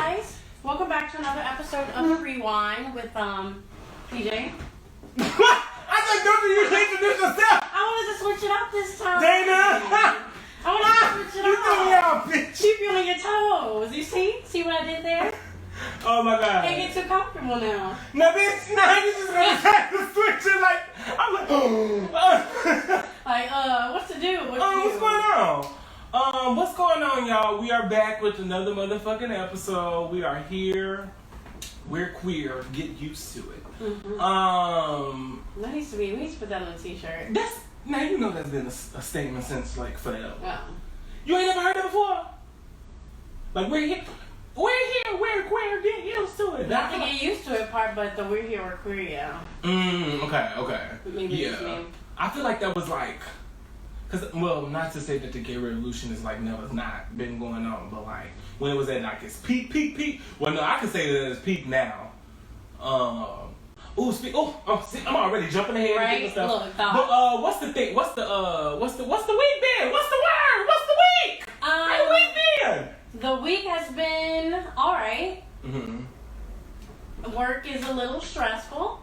guys, welcome back to another episode of Rewine with PJ. I thought don't you introduce yourself. I wanted to switch it up this time. Dana. I wanted to switch it You threw me up. off, bitch. Keep you on your toes. You see what I did there? Oh my god. Can't get too comfortable now. No, bitch. No, you just gonna try to switch it like I'm like. Like, what's to do? What's going on? What's going on, y'all? We are back with another motherfucking episode. We are here. We're queer. Get used to it. Mm-hmm. That needs to be. We need to put that on a t-shirt. That's now you know that's been a statement since like forever. Oh. You ain't never heard it before. Like we're here, we're queer. Get used to it. Not to get used to it part, but the we're here, we're queer, yeah. Okay. Maybe yeah. it's me. I feel like that was like, well, not to say that the gay revolution is like never not been going on, but like when it was at like its peak. Well, no, I can say that it's peak now. See, I'm already jumping ahead right? and stuff. Look, but what's the thing? What's the week been? What's the word? What's the week? How the week been? The week has been alright. Mm-hmm. Work is a little stressful,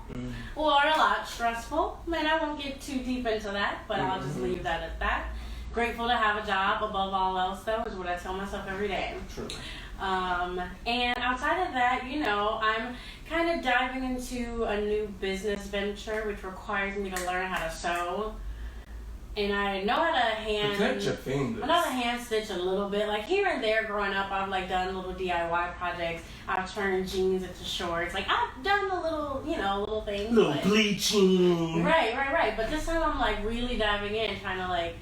or a lot stressful. Man, I won't get too deep into that, but I'll just leave that at that. Grateful to have a job above all else, though, is what I tell myself every day. True. And outside of that, you know, I'm kind of diving into a new business venture, which requires me to learn how to sew. And I know how to Protect your fingers. I know how to hand stitch a little bit. Like here and there growing up, I've like done little DIY projects. I've turned jeans into shorts. Like I've done a little, little things. Little but, bleaching. Right. But this time I'm like really diving in, trying to like,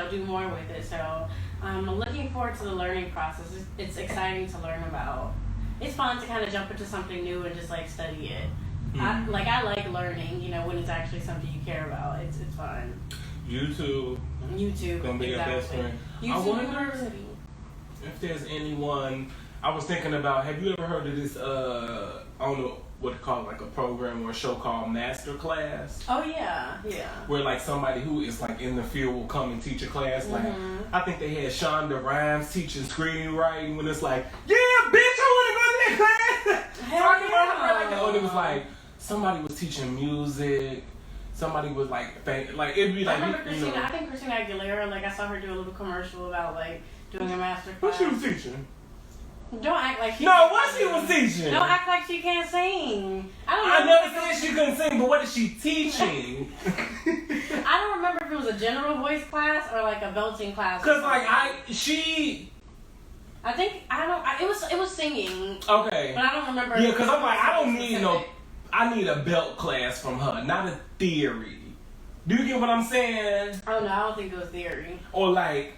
do more with it. So I'm looking forward to the learning process. It's exciting to learn about. It's fun to kind of jump into something new and just like study it. I like learning, when it's actually something you care about. It's fun. YouTube gonna be your best friend. I wonder if there's anyone. I was thinking about. Have you ever heard of this? I don't know what to call it, like a program or a show called Master Class. Oh yeah. Where like somebody who is like in the field will come and teach a class. Like I think they had Shonda Rhimes teaching screenwriting. When it's like, yeah, bitch, I want to go to that class. Talking about her like that. Or it was like somebody was teaching music. Somebody was like it'd be like. I remember Christina. I think Christina Aguilera. Like I saw her do a little commercial about like doing a master class. What she was teaching? Don't act like she. No, what she was teaching? Don't act like she can't sing. I never said she couldn't sing, but what is she teaching? I don't remember if it was a general voice class or like a belting class. Cause like it was singing. Okay. But I don't remember. Yeah, cause I'm like I need a belt class from her, not a theory. Do you get what I'm saying? Oh no, I don't think it was theory. Or like,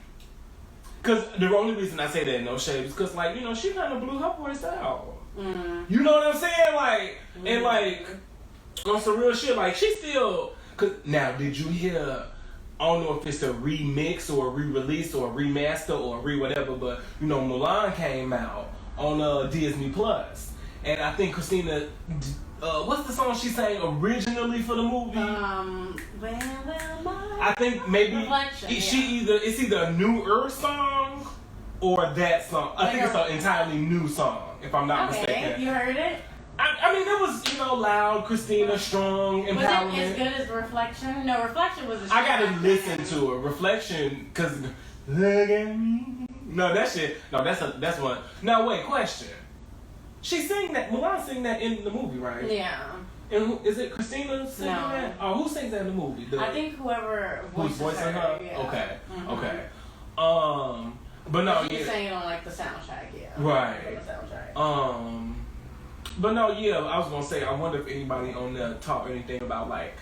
cause the only reason I say that no shade is cause like she kind of blew her voice out. You know what I'm saying? Like and like on some real shit. Like she still. Cause now did you hear? I don't know if it's a remix or a re-release or a remaster or a whatever, but Mulan came out on Disney Plus, and I think Christina. What's the song she sang originally for the movie? I think maybe it's either a newer song or that song. I think it's an entirely new song, if I'm not mistaken. You heard it? I mean, it was loud, Christina, strong, empowerment. Was it as good as Reflection? No, Reflection was. I gotta listen to it. Reflection, cause look at me. No, that shit. No, that's one. Now wait, question. She sang that. Mulan sang that in the movie, right? Yeah. And is it Christina singing that? Oh, who sings that in the movie? I think whoever who's voicing her. Yeah. Okay. Mm-hmm. Okay. But no, she's saying it on like the soundtrack, yeah. Right. The soundtrack. But no, yeah. I was gonna say, I wonder if anybody on there talk anything about like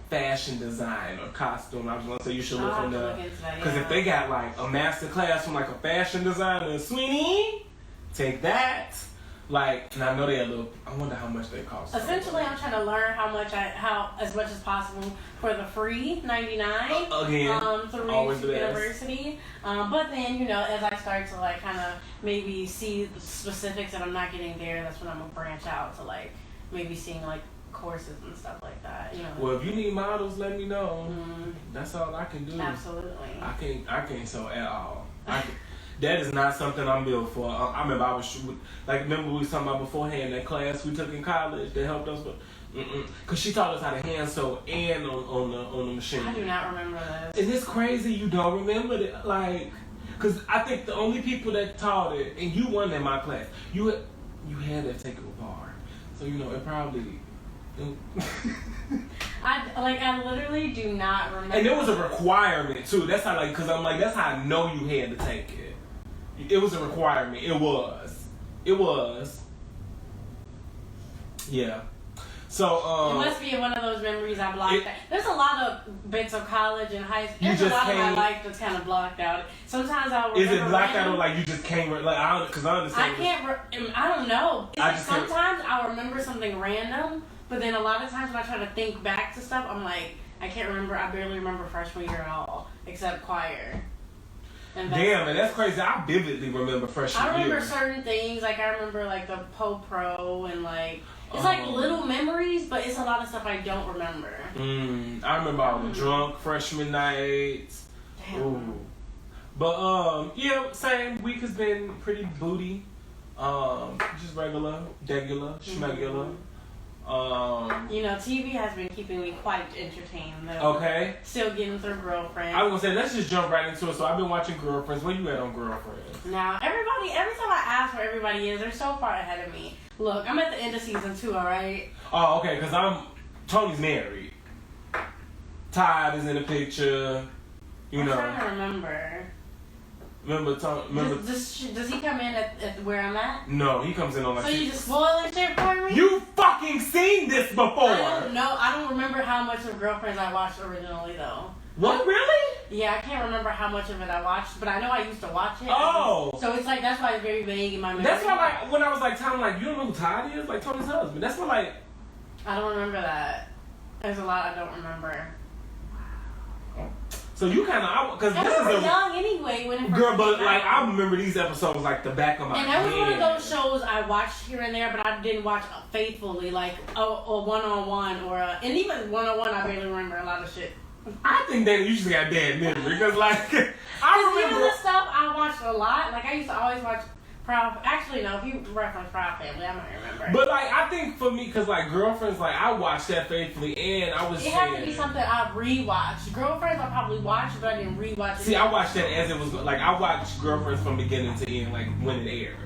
fashion design or costume. I was gonna say you should look on there because if they got like a master class from like a fashion designer, Sweeney, take that. Like, and I know they're a little. I wonder how much they cost. Essentially, I'm trying to learn how as much as possible for the free $99 again through university. But then as I start to like kind of maybe see the specifics that I'm not getting there, that's when I'm gonna branch out to like maybe seeing like courses and stuff like that. Well, if you need models, let me know. That's all I can do. Absolutely. I can't sew at all. That is not something I'm built for. I remember I was remember we was talking about beforehand that class we took in college that helped us, but because she taught us how to hand sew and on the machine. I do not remember this. And it's crazy you don't remember that, like, because I think the only people that taught it, and you weren't in my class, you had to take it apart, so it probably. I literally do not remember. And it was a requirement too. That's how because I'm like that's how I know you had to take it. It was a requirement. It was. Yeah. So it must be one of those memories I blocked out. There's a lot of bits of college and high school. There's a lot of my life that's kind of blocked out. Sometimes I'll remember. Is it blocked out or like you just can't because I understand. I don't know. Sometimes I'll remember something random, but then a lot of times when I try to think back to stuff, I'm like, I can't remember. I barely remember freshman year at all, except choir. And that's crazy. I vividly remember freshman year. I remember certain things. Like I remember like the Po-Pro and like. It's like little memories, but it's a lot of stuff I don't remember. I remember all the drunk freshman nights. Damn. Ooh. But same week has been pretty booty. Just regular, schmegular. TV has been keeping me quite entertained though. Okay. Still getting through Girlfriend. I was gonna say let's just jump right into it. So I've been watching Girlfriends. Where you at on Girlfriends? Now every time I ask where everybody is, they're so far ahead of me. Look, I'm at the end of season 2, alright? Oh, okay, because Tony's married. Todd is in the picture. I'm trying to remember. Remember Tony? Does he come in at where I'm at? No, he comes in on So you just spoiling shit for me? You fucking seen this before! I don't know. I don't remember how much of Girlfriends I watched originally, though. What, really? Yeah, I can't remember how much of it I watched, but I know I used to watch it. Oh! So it's like, that's why it's very vague in my memory. That's why, when I was like, Tom, like, you don't know who Todd is? Like, Tony's husband. That's why, like... I don't remember that. There's a lot I don't remember. So you kind of... Because this is young anyway when it first girl, but, came like, out. I remember these episodes like the back of my head. And that was one of those shows I watched here and there, but I didn't watch faithfully, like, a one-on-one or a... And even one-on-one, I barely remember a lot of shit. I think they usually got bad memory because, like, I remember even the stuff I watched a lot. Like I used to always watch Proud. Actually, no. If you reference Proud Family, I might remember. But like, I think for me, because like Girlfriends, like I watched that faithfully, and I was. It had to be something I rewatched. Girlfriends, I probably watched, but I didn't rewatch it. See, I watched that as it was like I watched Girlfriends from beginning to end, like when it aired.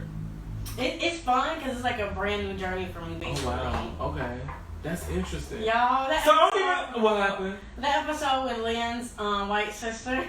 It's fun because it's like a brand new journey for me, basically. Oh wow. Okay. That's interesting. Y'all, what happened? That episode with Lynn's white sister.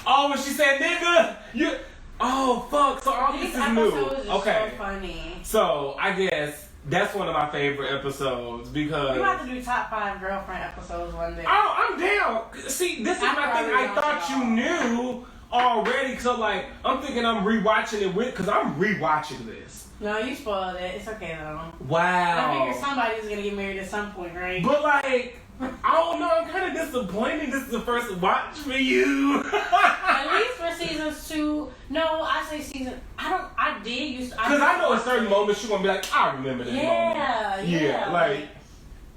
Oh, when she said nigga, you. Oh fuck! So all this is new. Okay. So funny. So I guess that's one of my favorite episodes because we have to do top 5 girlfriend episodes one day. Oh, I'm down. See, this is my thing. I thought you knew already. So like, I'm thinking I'm rewatching it because I'm rewatching this. No, you spoiled it. It's okay though. Wow. I figure somebody's gonna get married at some point, right? But like, I don't know. I'm kind of disappointed. This is the first watch for you. At least for seasons 2. No, I say season. I did used to. Because I know at certain moments you're gonna be like, I remember this moment. Yeah. Like.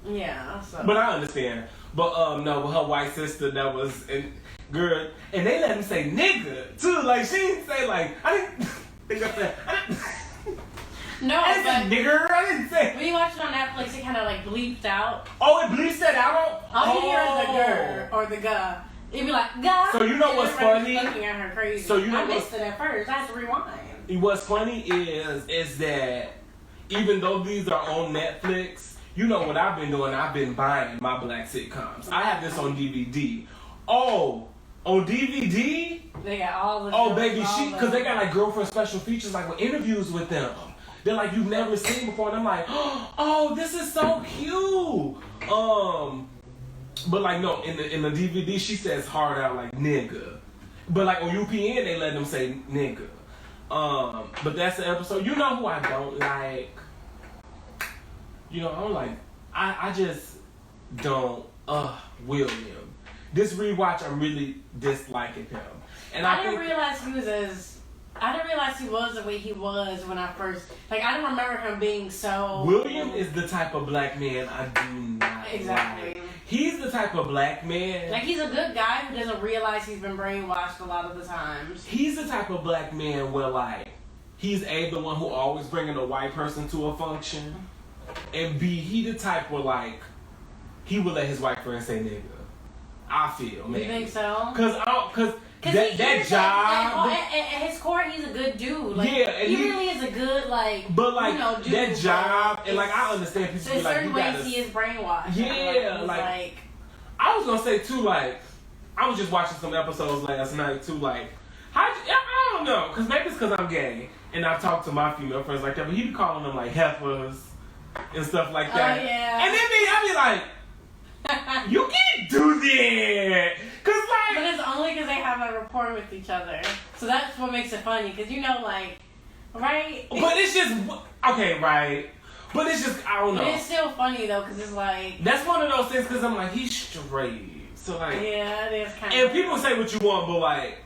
Yeah. So. But I understand. But no, with her white sister that was girl, and they let him say nigga too. Like she didn't say like I didn't think of that. No, I didn't say nigger. I didn't say. When you watch it on Netflix, it kind of like bleeped out. Oh, it bleeps that out. All you hear is the gur or the guh. It'd be like guh. So you know what's funny? Looking at her crazy. So you know I missed it at first. I had to rewind. What's funny is that even though these are on Netflix, you know what I've been doing? I've been buying my black sitcoms. I have this on DVD. Oh, on DVD? They got all the. Oh, baby, because they got like girlfriend special features, like with interviews with them. They're like you've never seen before, and I'm like, oh, this is so cute. But like no, in the DVD she says hard out like nigga, but like on UPN they let them say nigga. But that's the episode. You know who I don't like? You know, I'm like, I just don't. William. This rewatch, I'm really disliking him, and I didn't realize he was the way he was when I first, like, I don't remember him being so. William is the type of black man I do not exactly. like. He's the type of black man. Like, he's a good guy who doesn't realize he's been brainwashed a lot of the times. He's the type of black man where, like, he's A, the one who always bringing a white person to a function. And B, he the type where, like, he would let his white friend say nigga. I feel, man. You think so? Cause that job. At his core, he's a good dude. Like, yeah, and he really is a good, like, but like, dude, that job, and like, I understand people so be like, certain ways he is brainwashed. Yeah, like, I was gonna say too, like, I was just watching some episodes last night too, like, I don't know, cause maybe it's cause I'm gay, and I've talked to my female friends like that, but he be calling them like heifers and stuff like that. Oh yeah. And then I be like, you can't do that, cause like. But it's only because they have a rapport with each other, so that's what makes it funny. Cause you know, like, right? But it's just okay, right? But it's just I don't know. But it's still funny though, cause it's like. That's one of those things, cause I'm like he's straight, so like. Yeah, it is kind of. And people say what you want, but like,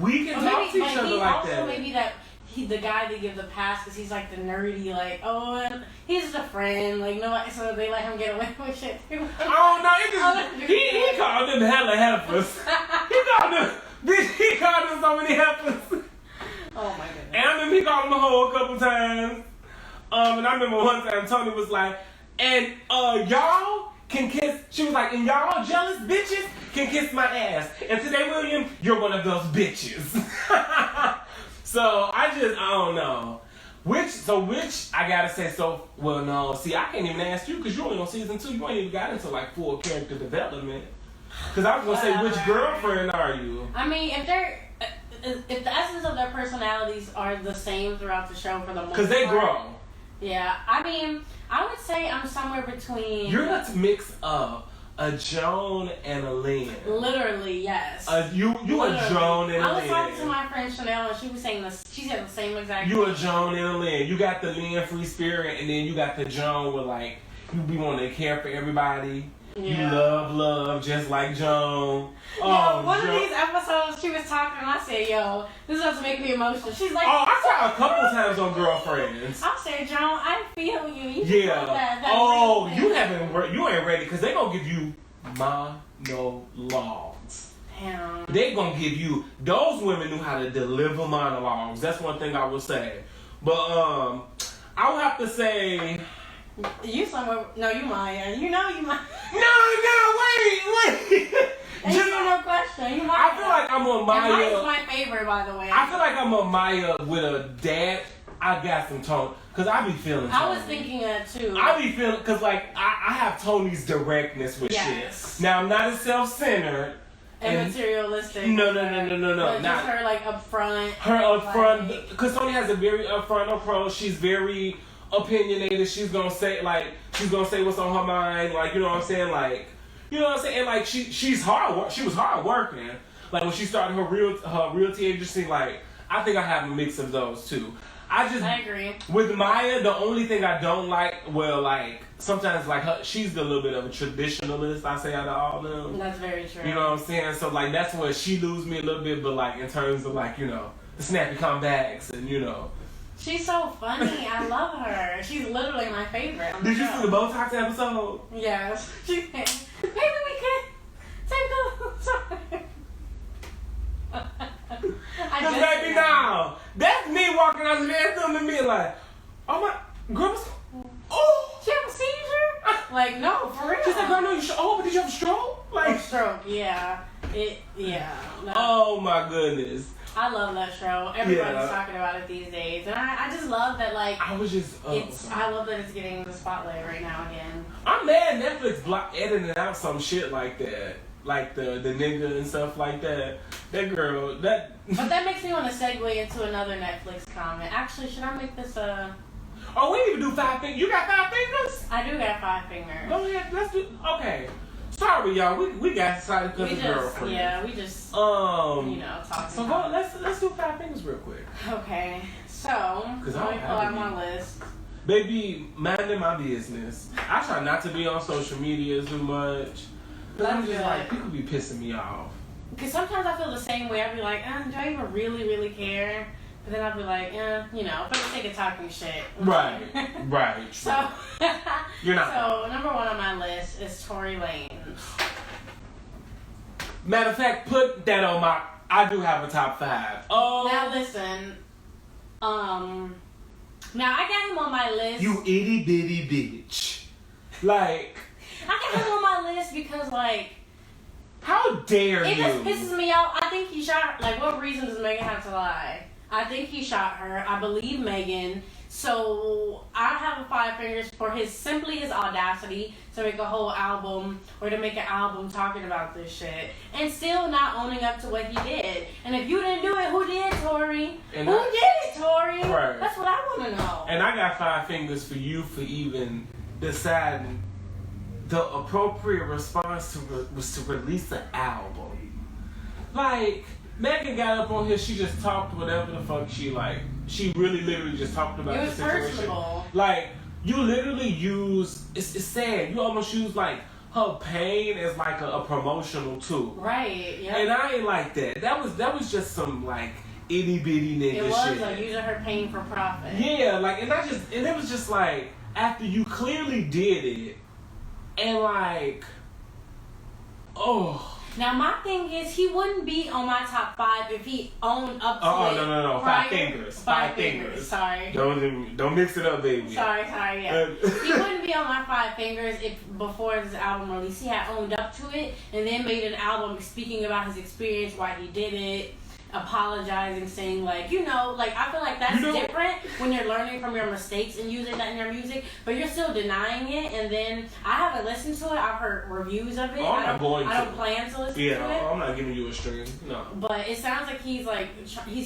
we can talk to each other like that. Maybe that. The guy they give the pass because he's like the nerdy, like, oh, and he's just a friend, like, no, so they let him get away with shit too. Oh no, he called them hella heifers. he called them so many heifers. Oh my goodness. And I remember he called them a hoe a couple times. And I remember one time Tony was like, and y'all can kiss. She was like, and y'all jealous bitches can kiss my ass. And today, William, you're one of those bitches. So I don't know. Which I gotta say, well, no. See, I can't even ask you because you're only on season 2. You ain't even got into like full character development. Because I was gonna say, which girlfriend are you? I mean, if the essence of their personalities are the same throughout the show for the most part. Because they grow. Yeah, I mean, I would say I'm somewhere between. You're not mix up a Joan and a Lynn. Literally, yes. You a Joan and a Lynn. I was talking to my friend Chanel and she was saying this. She said the same exact thing. You a Joan and a Lynn. You got the Lynn free spirit, and then you got the Joan with like you be wanting to care for everybody. Yeah. You love just like Joan. One of these episodes she was talking and I said, yo, this is about to make me emotional. She's like, oh, I cried a couple times on Girlfriends. I said, Joan, I feel you. Yeah. That you ain't ready because they gonna give you monologues. Damn. They gonna give you, those women knew how to deliver monologues. That's one thing I would say. But I would have to say. You somewhere? No, you Maya. You know you Maya. No, wait. Just no question. You Maya. I feel like I'm a Maya. And Maya's my favorite, by the way. I feel like I'm a Maya with a dad. I got some tone, cause I be feeling. Tony. I was thinking that too. I be feeling, cause like I have Tony's directness with shit. Now I'm not as self-centered. And materialistic. No. But not just her like upfront. Her upfront, because Tony has a very upfront approach. She's very opinionated. She's gonna say what's on her mind. Like, you know what I'm saying? Like, you know what I'm saying? And like she's hard. She was hard working. Like when she started her realty agency. Like I think I have a mix of those too. I agree. With Maya, the only thing I don't like, well, like sometimes like she's a little bit of a traditionalist. I say out of all them. That's very true. You know what I'm saying? So like that's where she loses me a little bit. But like in terms of like, you know, the snappy comebacks and you know. She's so funny. I love her. She's literally my favorite. Did you see the Botox episode? Yes. Maybe we can take the. Cause baby, now that's me walking out the bathroom and being like, oh my, girl, oh, she have a seizure? Like no, for real. She's like, girl, no, but did you have a stroke? Like stroke, yeah. No. Oh my goodness. I love that show. Everybody's talking about it these days, and I just love that. Like I was just, I love that it's getting the spotlight right now again. I'm mad Netflix editing out some shit like that, like the nigga and stuff like that. That girl, that. But that makes me want to segue into another Netflix comment. Actually, should I make this a? Oh, we didn't even do 5 fingers. You got 5 fingers? I do got 5 fingers. Go ahead, let's do. Okay. Sorry, y'all. We got excited because of girlfriend. Yeah, we just talking. So let's do 5 fingers real quick. Okay. So let me pull out my list. Baby, minding my business. I try not to be on social media too much. Cause I'm just like, people be pissing me off. Because sometimes I feel the same way. I be like, do I even really, really care? But then I'll be like, for the sake of talking shit. Right. So, you're not. So, number 1 on my list is Tory Lanez. Matter of fact, put that on my. I do have a top 5. Oh. Now listen. Now I got him on my list. You itty bitty bitch. Like. I got him on my list because how dare it you? just pisses me off. I think he shot. What reason does Megan have to lie? I think he shot her. I believe Megan. So I have 5 fingers for his audacity to make a whole album or to make an album talking about this shit and still not owning up to what he did. And if you didn't do it, who did, Tory? Did it, Tory? Right. That's what I want to know. And I got 5 fingers for you for even deciding the appropriate response was to release an album. Like, Megan got up on here, she just talked whatever the fuck she really literally just talked about the situation. Personable. Like, you literally use, it's sad, you almost use her pain as a promotional tool. Right, yeah. And I ain't like that. That was just some itty bitty nigga shit. It was using her pain for profit. Yeah, and it was just after you clearly did it, and oh. Now my thing is, he wouldn't be on my top 5 if he owned up to it. No. 5 fingers. 5 fingers. Sorry. Don't mix it up, baby. Sorry, yeah. He wouldn't be on my 5 fingers if before his album release he had owned up to it and then made an album speaking about his experience, why he did it, apologizing, saying I feel like that's different when you're learning from your mistakes and using that in your music, but you're still denying it. And then I haven't listened to it. I've heard reviews of it. I don't plan to listen to it. I'm not giving you a string. No. But it sounds like he's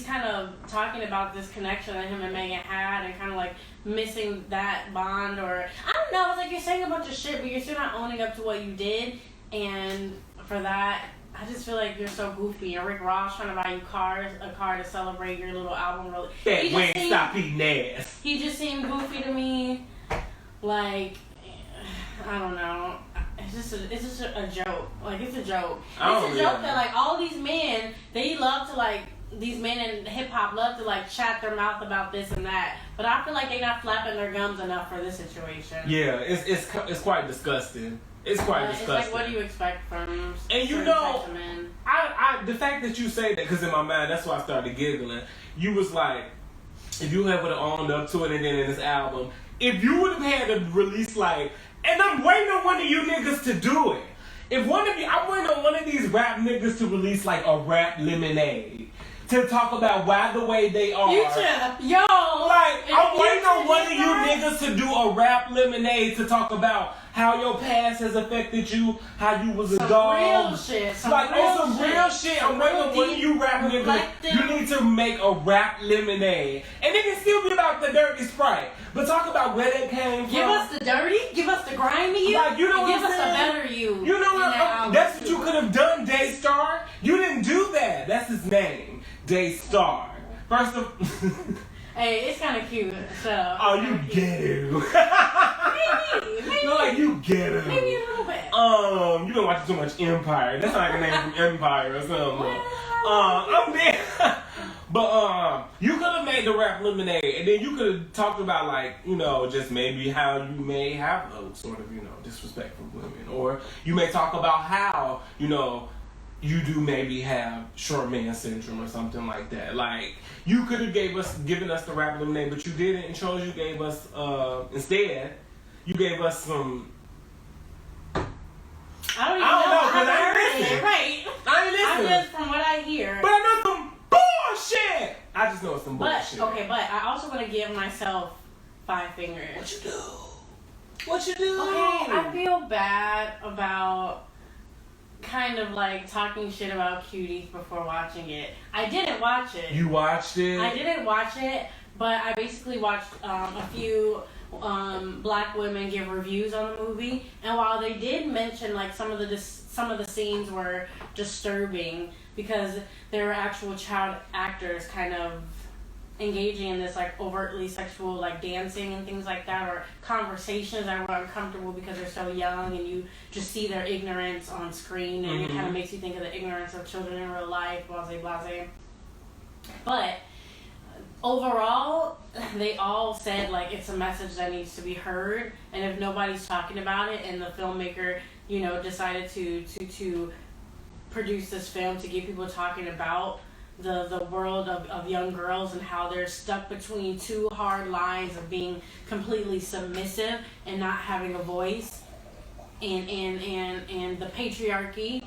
kind of talking about this connection that him and Megan had and kind of missing that bond, or I don't know. It's you're saying a bunch of shit, but you're still not owning up to what you did. And for that, I just feel like you're so goofy. And Rick Ross trying to buy you a car to celebrate your little album release. That wing stop eating ass. He just seemed goofy to me. I don't know. It's just a joke. It's a joke. It's a joke that all these men, they love to these men in hip hop love to chat their mouth about this and that. But I feel like they're not flapping their gums enough for this situation. Yeah, it's quite disgusting. It's quite disgusting. It's what do you expect from and certain types of men? I the fact that you say that, because in my mind, that's why I started giggling. You was if you would have owned up to it and then in this album, if you would have had to release and I'm waiting on one of you niggas to do it. I'm waiting on one of these rap niggas to release a rap lemonade. To talk about why the way they are. Future, yo. I'm waiting on one of you niggas to do a rap lemonade to talk about how your past has affected you, how you was a dog. Real shit. Some real shit. I'm waiting on one of you rap niggas. You need to make a rap lemonade. And it can still be about the dirty Sprite. But talk about where that came from. Give us the dirty, give us the grimy you, you know give what us I'm a better you. You know what? That's what you could have done, Daystar. You didn't do that. That's his name. Daystar. First of hey, it's kind of cute. So. Oh, you get it. maybe. No, you get it. Maybe a little bit. You've been watching too much Empire. That's a name from Empire or something. I'm there. But you could have made the rap lemonade, and then you could have talked about just maybe how you may have those sort of disrespectful women, or you may talk about how you do maybe have short man syndrome or something like that. You could have given us the rap lemonade, but you didn't, and chose you gave us instead you gave us some. I don't know because I ain't listening. Right. I ain't listening. I'm just from what I hear. But I know some bullshit. I just know it's some bullshit. But I also want to give myself 5 fingers. What you do? Okay, I feel bad about kind of talking shit about Cuties before watching it. I didn't watch it. You watched it? I didn't watch it, but I basically watched a few black women give reviews on the movie, and while they did mention some of the scenes were disturbing because there were actual child actors kind of engaging in this overtly sexual dancing and things like that, or conversations that were uncomfortable because they're so young and you just see their ignorance on screen, and it kind of makes you think of the ignorance of children in real life, blase blase. But overall, they all said like it's a message that needs to be heard, and if nobody's talking about it, and the filmmaker, you know, decided to produce this film to get people talking about the world of young girls and how they're stuck between two hard lines of being completely submissive and not having a voice, and the patriarchy.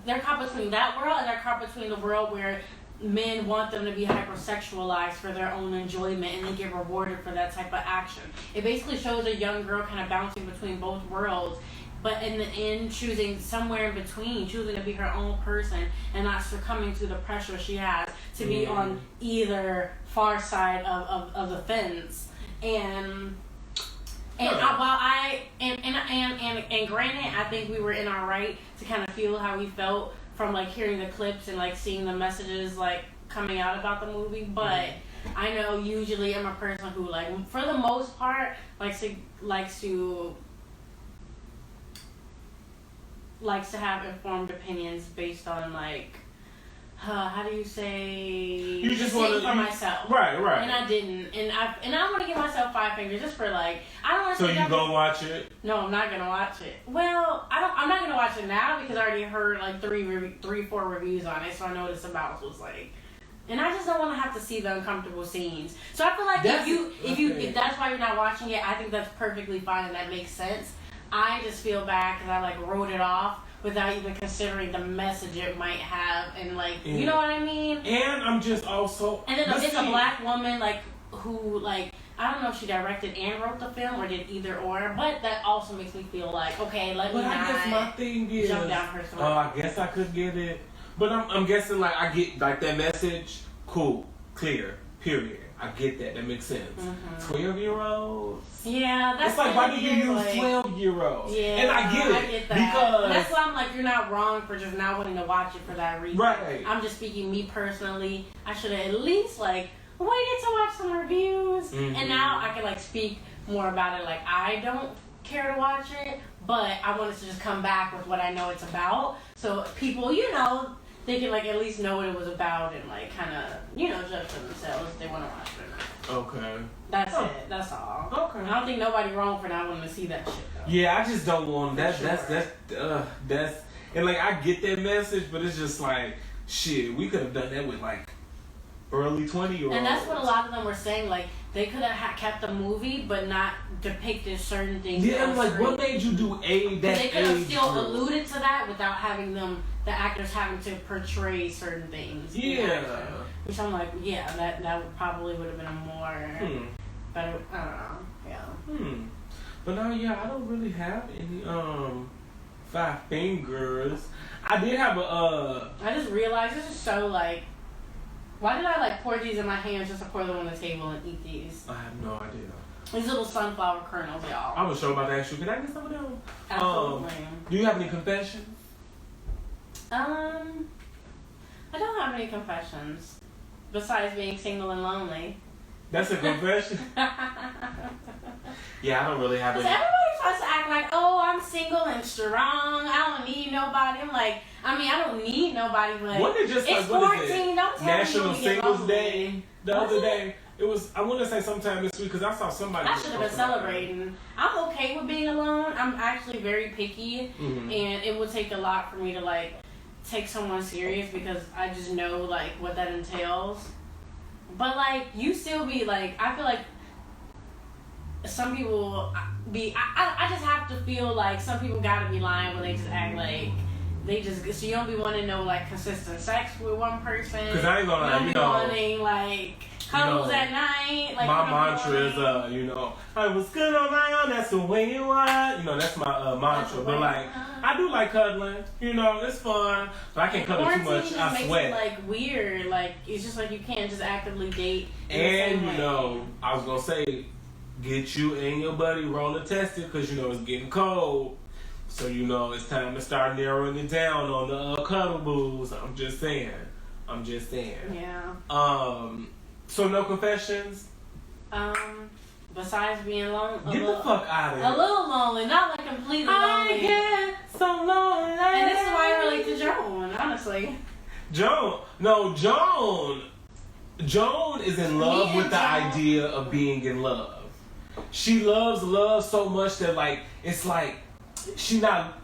They're caught between that world, and they're caught between the world where men want them to be hypersexualized for their own enjoyment, and they get rewarded for that type of action. It basically shows a young girl kind of bouncing between both worlds, but in the end choosing somewhere in between, choosing to be her own person and not succumbing to the pressure she has to be on either far side of the fence. And granted, I think we were in our right to kind of feel how we felt from like hearing the clips and like seeing the messages like coming out about the movie, but I know usually I'm a person who like for the most part likes to have informed opinions based on like how do you say, you just want to for myself, right, and I didn't, and I want to give myself 5 fingers just for like I don't want to. So you gonna watch it? No, I'm not gonna watch it. Well, I'm not gonna watch it now because I already heard like 4 reviews on it, so I know what it's about. So it's like, and I just don't want to have to see the uncomfortable scenes. So I feel like if that's why you're not watching it, I think that's perfectly fine and that makes sense. I just feel bad because I like wrote it off without even considering the message it might have, and like you know what I mean. And I'm just also, and then it's a black woman like who like I don't know if she directed and wrote the film or did either or, but that also makes me feel like okay, let me I guess my thing is jump down her throat. I guess I could get it, but I'm guessing like I get like that message. Cool, clear, period. I get that. That makes sense. 12-year-olds. Yeah, that's it's like why do you use 12-year-olds? Yeah, and I get it that. because that's why I'm like you're not wrong for just not wanting to watch it for that reason. Right. I'm just speaking me personally. I should have at least like waited to watch some reviews, and now I can like speak more about it. Like I don't care to watch it, but I wanted to just come back with what I know it's about, so people, you know, they can like at least know what it was about and like kind of, you know, judge for themselves if they want to watch it or not. Okay. That's it. That's all. Okay. I don't think nobody wrong for not wanting to see that shit though. Yeah, I just don't want that's and like I get that message, but it's just like shit. We could have done that with like early 20-year-olds. And that's what a lot of them were saying. Like they could have kept the movie, but not depicted certain things. Yeah, I'm like, what made you do that? They could have still alluded to that without having the actors having to portray certain things. Yeah. Which I'm like, yeah, that probably would have been a more better. I don't know. Yeah. But no, yeah, I don't really have any 5 fingers. I did have I just realized this is so like. Why did I like pour these in my hands just to pour them on the table and eat these? I have no idea. These little sunflower kernels, y'all. I was sure about to ask you, can I get some of them? Absolutely. Do you have any confessions? I don't have any confessions. Besides being single and lonely. That's a confession? Yeah, I don't really have any. Because everybody's supposed to act like, oh, I'm single and strong. I don't need nobody. I'm like, I don't need nobody, but wasn't it just it's like, what 14. is it? Don't tell National me Singles Day the was other day. It was, I want to say sometime this week because I saw somebody. I should have been celebrating. I'm okay with being alone. I'm actually very picky, and it would take a lot for me to like take someone serious because I just know like what that entails. But like you still be like, I feel like some people be. I just have to feel like some people gotta be lying when they just act like. They just so you don't be wanting no like consistent sex with one person. Cause I ain't gonna lie, you know, wanting like cuddles at night. Like my mantra is I was good on my own. That's the way you are. You know, that's my mantra. But like, I do like cuddling. You know, it's fun. But I can't cuddle too much. I makes sweat. It, like weird. Like it's just like you can't just actively date. And you know, I was gonna say, get you and your buddy roller tested because you know it's getting cold. So, you know, it's time to start narrowing it down on the cuddle booze. I'm just saying. Yeah. So no confessions? Besides being lonely. Get the fuck out of here. A little lonely, not like completely lonely. I get so lonely. And this is why I relate to Joan, honestly. Joan Joan is in love with the idea of being in love. She loves love so much that like it's like she not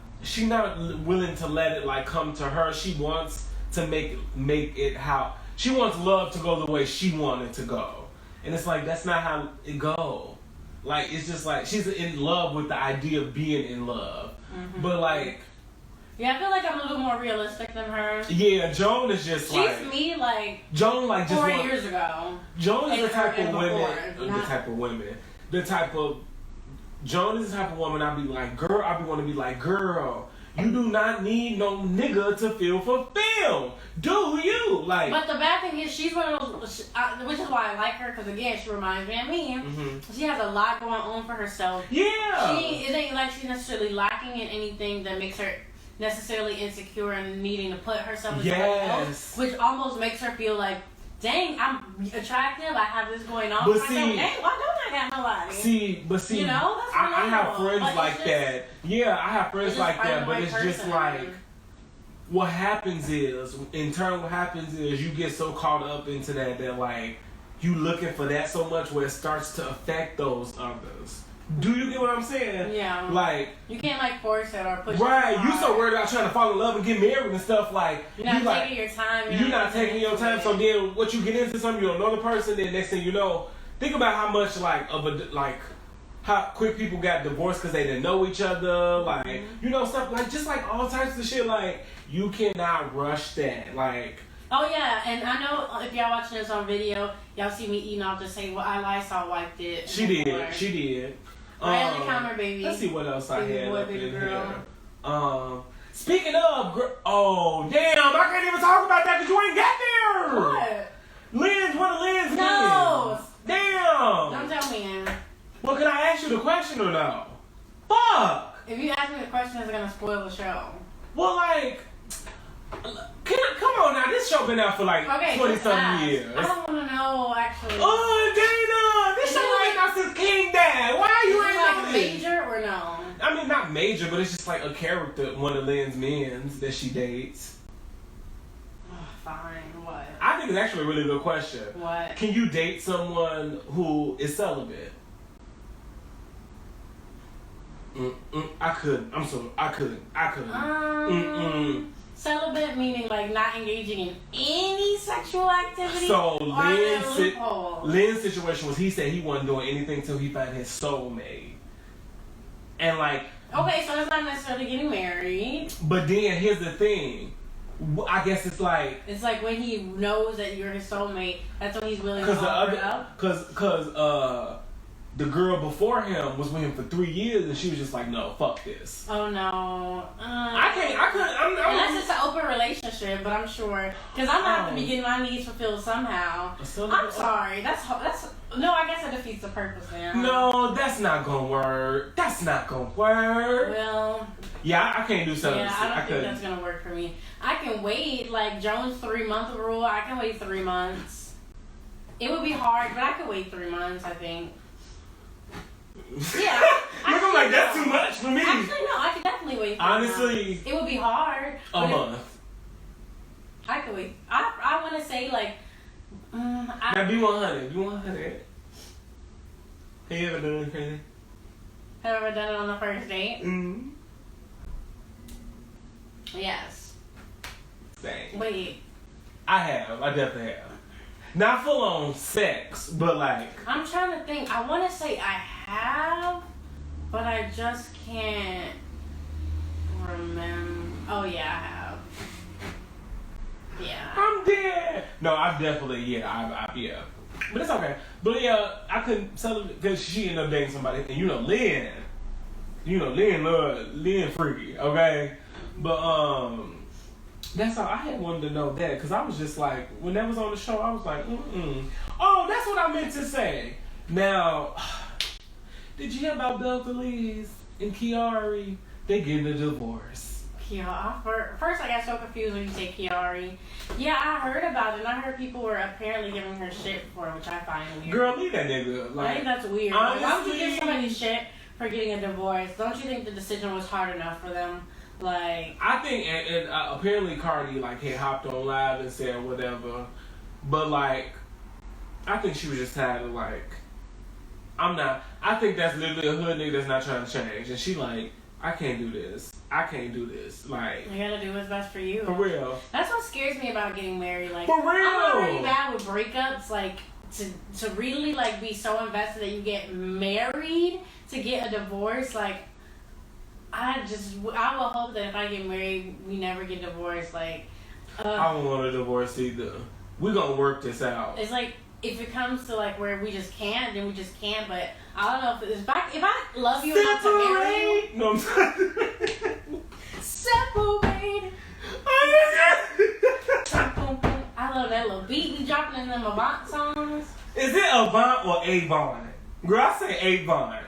willing to let it like come to her. She wants to make it how she wants love to go the way she wanted to go, and it's like that's not how it go. Like it's just like she's in love with the idea of being in love, but like. Yeah, I feel like I'm a little more realistic than her. Yeah, Joan is just like... She's me, like, Joan, like, just 4 years ago. Joan is the type of women... Joan is the type of woman I'd be like, girl, I be want to be like, girl, you do not need no nigga to feel fulfilled. Do you? Like... But the bad thing is, she's one of those... which is why I like her, because, again, she reminds me of me. She has a lot going on for herself. Yeah. It ain't like she's necessarily lacking in anything that makes her... necessarily insecure and needing to put herself in somebody else, which almost makes her feel like, dang, I'm attractive, I have this going on. But see, dang, why don't I got nobody? See, you know, that's I have friends like that. Yeah, I have friends like that, but it's just like, what happens is, in turn, what happens is you get so caught up into that like, you looking for that so much where it starts to affect those others. Do you get what I'm saying? Yeah. Like you can't like force it or push. Right. You so worried about trying to fall in love and get married and stuff. Like you're not taking your time. You're not taking your time. So then, what you get into something, you don't know the person. Then next thing you know, think about how much how quick people got divorced because they didn't know each other. Like you know stuff like just like all types of shit. Like you cannot rush that. Like. Oh yeah, and I know if y'all watching this on video, y'all see me eating. I'll just say, "Well, I saw wiped it." She did. She did. Right on the counter, baby. Let's see what else I had boy, up in girl. here. Speaking of, oh damn, I can't even talk about that because you ain't got there. What? One of Lynn's No. Damn. Don't tell me. Well, can I ask you the question or no? Fuck. If you ask me the question, it's gonna spoil the show. Well, like. Come on now, this show been out for like 20-something years. I don't want to know, actually. Oh, Dana! This show been out since King died. Why are you ain't like major or no? I mean, not major, but it's just like a character, one of Lynn's men's that she dates. Fine, what? I think it's actually a really good question. What? Can you date someone who is celibate? I couldn't. I'm sorry. I couldn't. Celibate meaning like not engaging in any sexual activity. So Lynn's situation was he said he wasn't doing anything till he found his soulmate, and like. Okay, so it's not necessarily getting married. But then here's the thing. I guess it's like when he knows that you're his soulmate. That's when he's willing to offer it up. Because the girl before him was with him for 3 years, and she was just like, "No, fuck this." Oh no, I couldn't. Unless it's an open relationship, but I'm sure because I'm gonna have to be getting my needs fulfilled somehow. I'm sorry. That's no. I guess it defeats the purpose then. No, that's not gonna work. Well. Yeah, I can't do something. Yeah, I don't think that's gonna work for me. I can wait, like Joan's 3-month rule. I can wait 3 months. It would be hard, but I could wait 3 months. I think. Yeah. I'm like, that's too much for me. Actually, no, I could definitely wait. Honestly, it would be hard. A month. I could wait. I want to say like. Now be 100. Be 100. Have you ever done anything crazy? Have I ever done it on the first date? Mm-hmm. Yes. Same. Wait. I have. I definitely have. Not full on sex, but like. I'm trying to think. I want to say I have, but I just can't remember. Oh yeah, I have. Yeah. I'm dead. No, I've definitely. Yeah. Yeah. But it's okay. But yeah, I couldn't tell her because she ended up dating somebody, and Lynn. Lynn freaky. Okay. But that's all. I had wanted to know that because I was just like, when that was on the show, I was like, Oh, that's what I meant to say. Now, did you hear about Delta Lee's and Kiari? They getting a divorce. Yeah. First, I got so confused when you say Kiari. Yeah, I heard about it, and I heard people were apparently giving her shit for it, which I find weird. Girl, leave that nigga. I think that's weird. Honestly, why would you give somebody shit for getting a divorce? Don't you think the decision was hard enough for them? Like, I think, and apparently Cardi like had hopped on live and said whatever, but like I think she was just tired of like, I think that's literally a hood nigga that's not trying to change. And she like, I can't do this. Like, you gotta do what's best for you. For real. That's what scares me about getting married. Like, for real. I'm already bad with breakups. Like, to really like be so invested that you get married to get a divorce. Like, I will hope that if I get married, we never get divorced. Like, I don't want a divorce either. We're gonna work this out. It's like, if it comes to like where we just can't, then we just can't. But I don't know if I love you enough to marry you. No, I'm sorry. Separate. I love that little beat we dropping in them Avant songs. Is it Avant or Avon? Girl, I say Avon.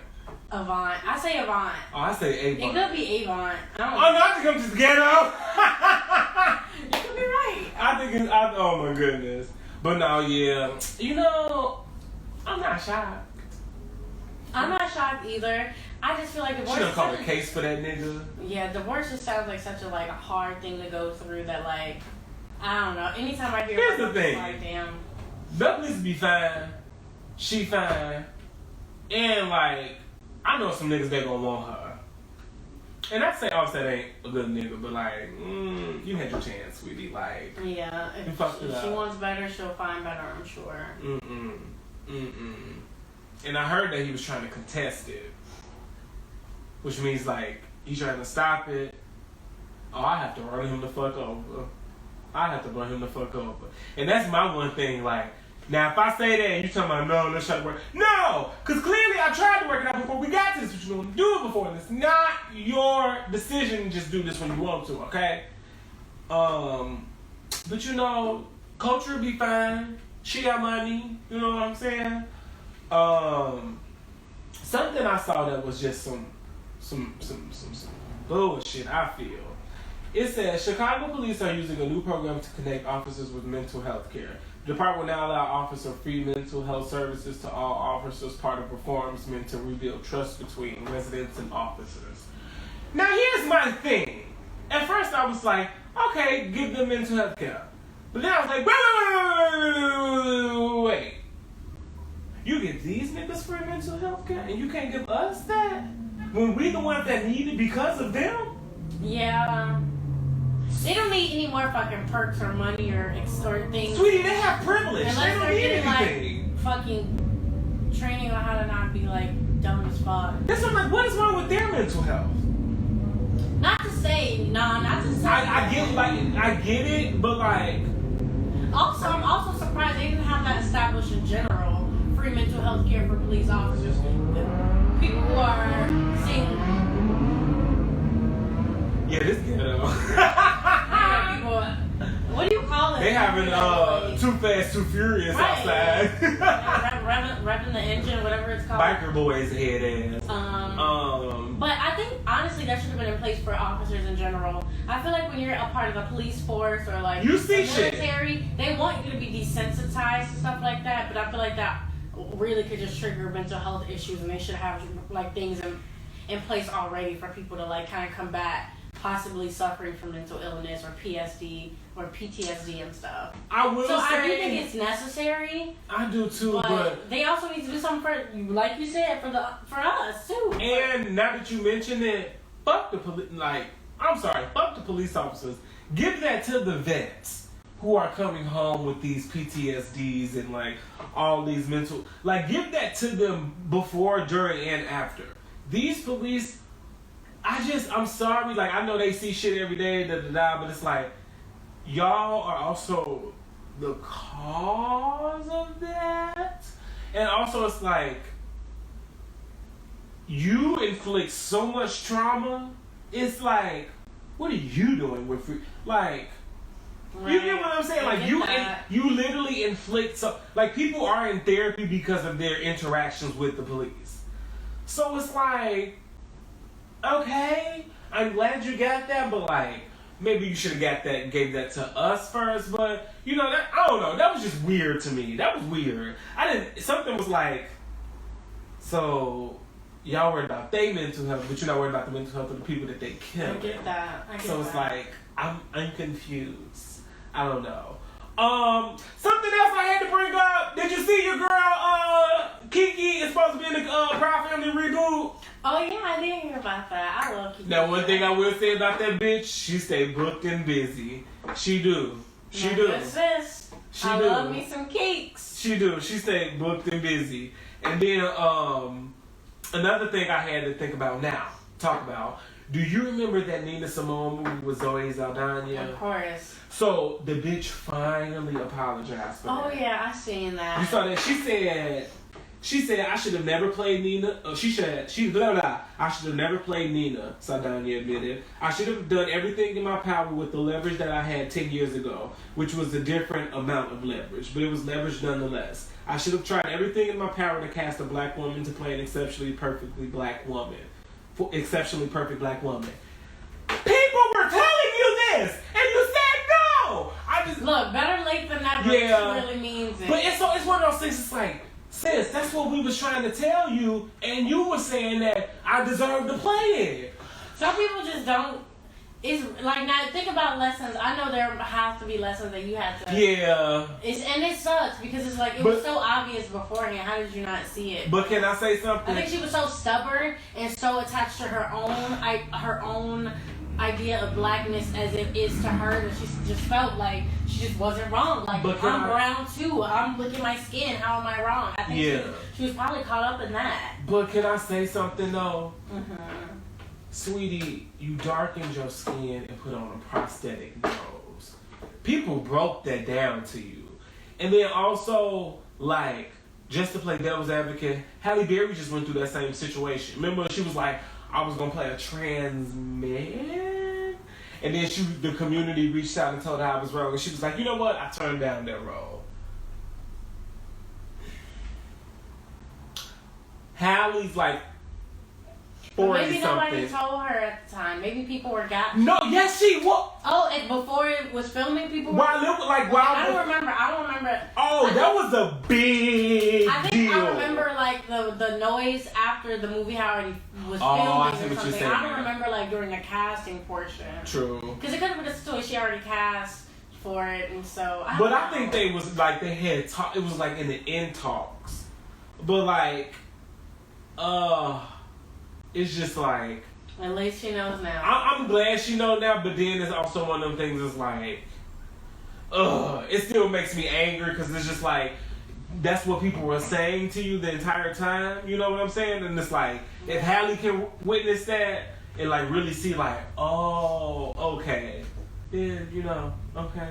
Avant. I say Avant. Oh, I say Avon. It could be Avon. I think I'm just ghetto. You could be right. I think it's, oh my goodness. But no, yeah. You know, I'm not shocked. I'm not shocked either. I just feel like divorce. She done called a case for that nigga. Yeah, divorce just sounds like such a like a hard thing to go through. That like, I don't know. Anytime I hear here's about the thing. like, damn. Beth needs to be fine. She fine. And like, I know some niggas that gonna want her. And I say Offset ain't a good nigga, but like, you had your chance, sweetie. Like, yeah, if she wants better, she'll find better, I'm sure. And I heard that he was trying to contest it, which means like he's trying to stop it. Oh, I have to run him the fuck over. And that's my one thing. Like, now if I say that and you talking about no, let's try to work. No, because clearly I tried to work it out before we got to this, but you don't do it before. And it's not your decision to just do this when you want to, okay? But you know, culture will be fine. She got money. You know what I'm saying? Something I saw that was just some bullshit, I feel. It says Chicago police are using a new program to connect officers with mental health care. The department will now allow officers free mental health services to all officers, part of reforms meant to rebuild trust between residents and officers. Now here's my thing. At first I was like, okay, give them mental health care. But then I was like, wait. You give these niggas free mental health care and you can't give us that? When we the ones that need it because of them? Yeah. They don't need any more fucking perks or money or things. Sweetie, they have privilege. Unless they're getting like fucking training on how to not be like dumb as fuck. That's what I'm like, what is wrong with their mental health? Not to say. I get it, but like. Also, I'm also surprised they didn't have that established in general. Free mental health care for police officers. People who are seeing. Yeah, this ghetto. People. What do you call it? They having Too Fast, Too Furious outside. Revving the engine, whatever it's called. Biker boys head ass. But I think honestly that should have been in place for officers in general. I feel like when you're a part of the police force or like you see the military, they want you to be desensitized to stuff like that. But I feel like that really could just trigger mental health issues, and they should have like things in place already for people to like kind of combat possibly suffering from mental illness or PTSD and stuff. I will say, I do think it's necessary. I do too, but they also need to do something for, like you said, for us too. And now that you mention it, fuck the police. Like, I'm sorry, fuck the police officers. Give that to the vets who are coming home with these PTSDs and like all these mental. Like, give that to them before, during, and after. These police. I'm sorry, like, I know they see shit every day, but it's like, y'all are also the cause of that. And also, it's like, you inflict so much trauma, it's like, what are you doing with free? Like, right. You get what I'm saying? Like, you literally inflict like, people are in therapy because of their interactions with the police. So it's like, okay, I'm glad you got that, but like, maybe you should have gave that to us first. But you know, I don't know. That was just weird to me. That was weird. Something was like, so y'all worried about their mental health, but you're not worried about the mental health of the people that they killed. I get that. So it's like, I'm confused. I don't know. Something else I had to bring up did you see your girl, Kiki is supposed to be in the Proud Family reboot? Oh, yeah, I didn't hear about that. I love Kiki. Now, one thing I will say about that bitch, she stay booked and busy. She do. She do. Good sis. She I do. love me some cakes. She do. She stay booked and busy. And then, another thing I had to think about talk about. Do you remember that Nina Simone movie with Zoe Saldana? Of course. So the bitch finally apologized for that. Oh yeah, I seen that. You saw that? She said I should have never played Nina. I should have never played Nina. Saldana admitted. I should have done everything in my power with the leverage that I had 10 years ago, which was a different amount of leverage, but it was leverage nonetheless. I should have tried everything in my power to cast a black woman to play an exceptionally perfect black woman. People were telling you this, and you said no. I just look better late than never. Yeah, Really means it. But it's one of those things. It's like, sis, that's what we was trying to tell you, and you were saying that I deserve to play it. Some people just don't. It's like, now think about lessons. I know there has to be lessons that you had to. Yeah. And it sucks because it's like it was so obvious beforehand. How did you not see it? But can I say something? I think she was so stubborn and so attached to her own idea of blackness as it is to her that she just felt like she just wasn't wrong. Like, I'm brown too. I'm looking at my skin. How am I wrong? I think she was probably caught up in that. But can I say something though? Mm-hmm. Sweetie, you darkened your skin and put on a prosthetic nose. People broke that down to you. And then also, like, just to play devil's advocate, Halle Berry just went through that same situation. Remember, she was like, I was going to play a trans man? And then the community reached out and told her I was wrong. And she was like, you know what? I turned down that role. Halle's like, maybe nobody told her at the time. Maybe people were No, yes, she was. Oh, and before it was filming, people were. I don't remember. Oh, that was a big deal. I think I remember like the noise after the movie, how it was filming I see or what something. you're saying. I don't remember like during the casting portion. True. Because it could have been a situation she already cast for it, and so. I think they had talk. It was like in the end talks, but like, it's just like. At least she knows now. I'm glad she knows now, but then it's also one of them things that's like, it still makes me angry because it's just like, that's what people were saying to you the entire time. You know what I'm saying? And it's like, if Halle can witness that and like really see like, oh, okay, then, okay,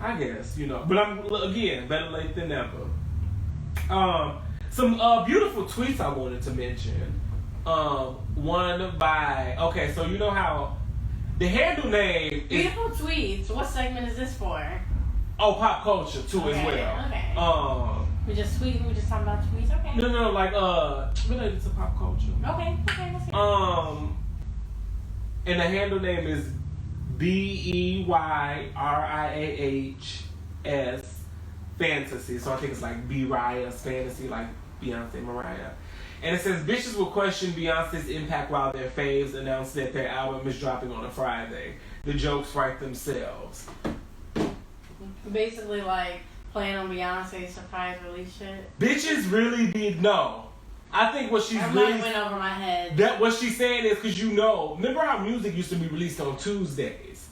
I guess, But again, better late than never. Some beautiful tweets I wanted to mention. One by so you know how the handle name is beautiful tweets. What segment is this for? Oh, pop culture too as well. Okay. We just talking about tweets. Okay. No, like related to pop culture. Okay. Let's hear and the handle name is BEYRIAHS Fantasy. So I think it's like B-Riah's Fantasy, like Beyonce Mariah. And it says, bitches will question Beyonce's impact while their faves announce that their album is dropping on a Friday. The jokes write themselves. Basically, like, playing on Beyonce's surprise release shit. Bitches really did know. I think what she's really... That went over my head. That what she's saying is because remember how music used to be released on Tuesdays?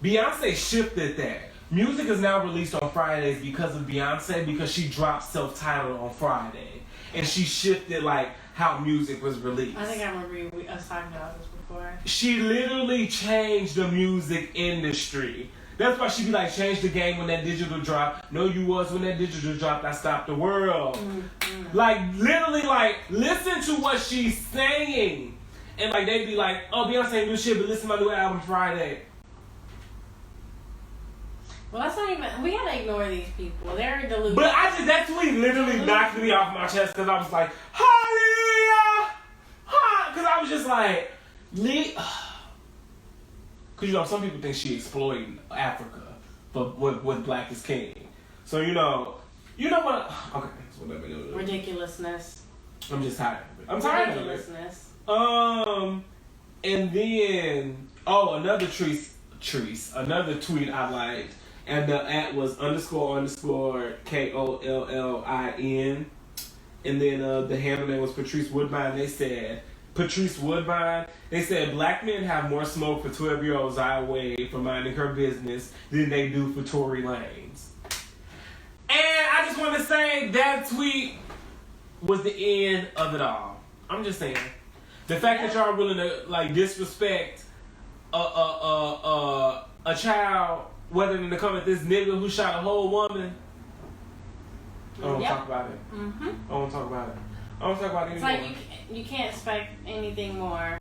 Beyonce shifted that. Music is now released on Fridays because of Beyonce, because she dropped self-titled on Friday. And she shifted like how music was released. I think I remember us talking about this before. She literally changed the music industry. That's why she be like, change the game when that digital dropped. No, you was when that digital dropped, I stopped the world. Mm-hmm. Like literally, like listen to what she's saying, and like they be like, oh, Beyonce ain't do shit, but listen to my new album Friday. Well, that's not even. We gotta ignore these people. They're delusional. But that tweet literally knocked me off my chest because I was like, hallelujah, because I was just like, because some people think she exploiting Africa, but with Black is King. So you know what? Okay, so whatever. Ridiculousness. I'm just tired of it. I'm tired of it. Ridiculousness. And then another tweet I liked. And the @ was __KOLLIN. And then the handle name was Patrice Woodbine. They said, black men have more smoke for 12-year-old Zaya Wade for minding her business than they do for Tory Lanez. And I just want to say that tweet was the end of it all. I'm just saying. The fact that y'all are willing to like disrespect a child, whether than to come at this nigga who shot a whole woman. I don't want to talk about it. I don't want to talk about it. I don't want to talk about it anymore. It's like you can't expect anything more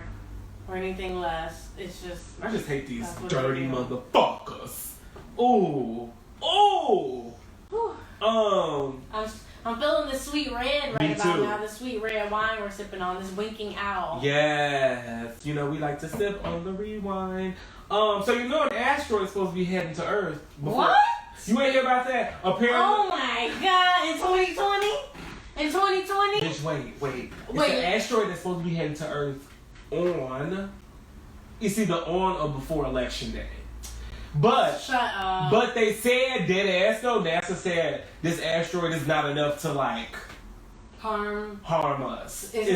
or anything less. It's just... I just hate these dirty motherfuckers. Ooh. Ooh. I'm feeling the sweet red right about now. The sweet red wine we're sipping on. This winking owl. Yes. You know, we like to sip on the Rewine. So you know an asteroid is supposed to be heading to Earth. What? You ain't hear about that? Apparently. Oh my God! In 2020? In 2020? Bitch, wait. It's an asteroid that's supposed to be heading to Earth on. It's either on or before Election Day. But shut up. But they said, dead ass though, NASA said this asteroid is not enough to like harm us. They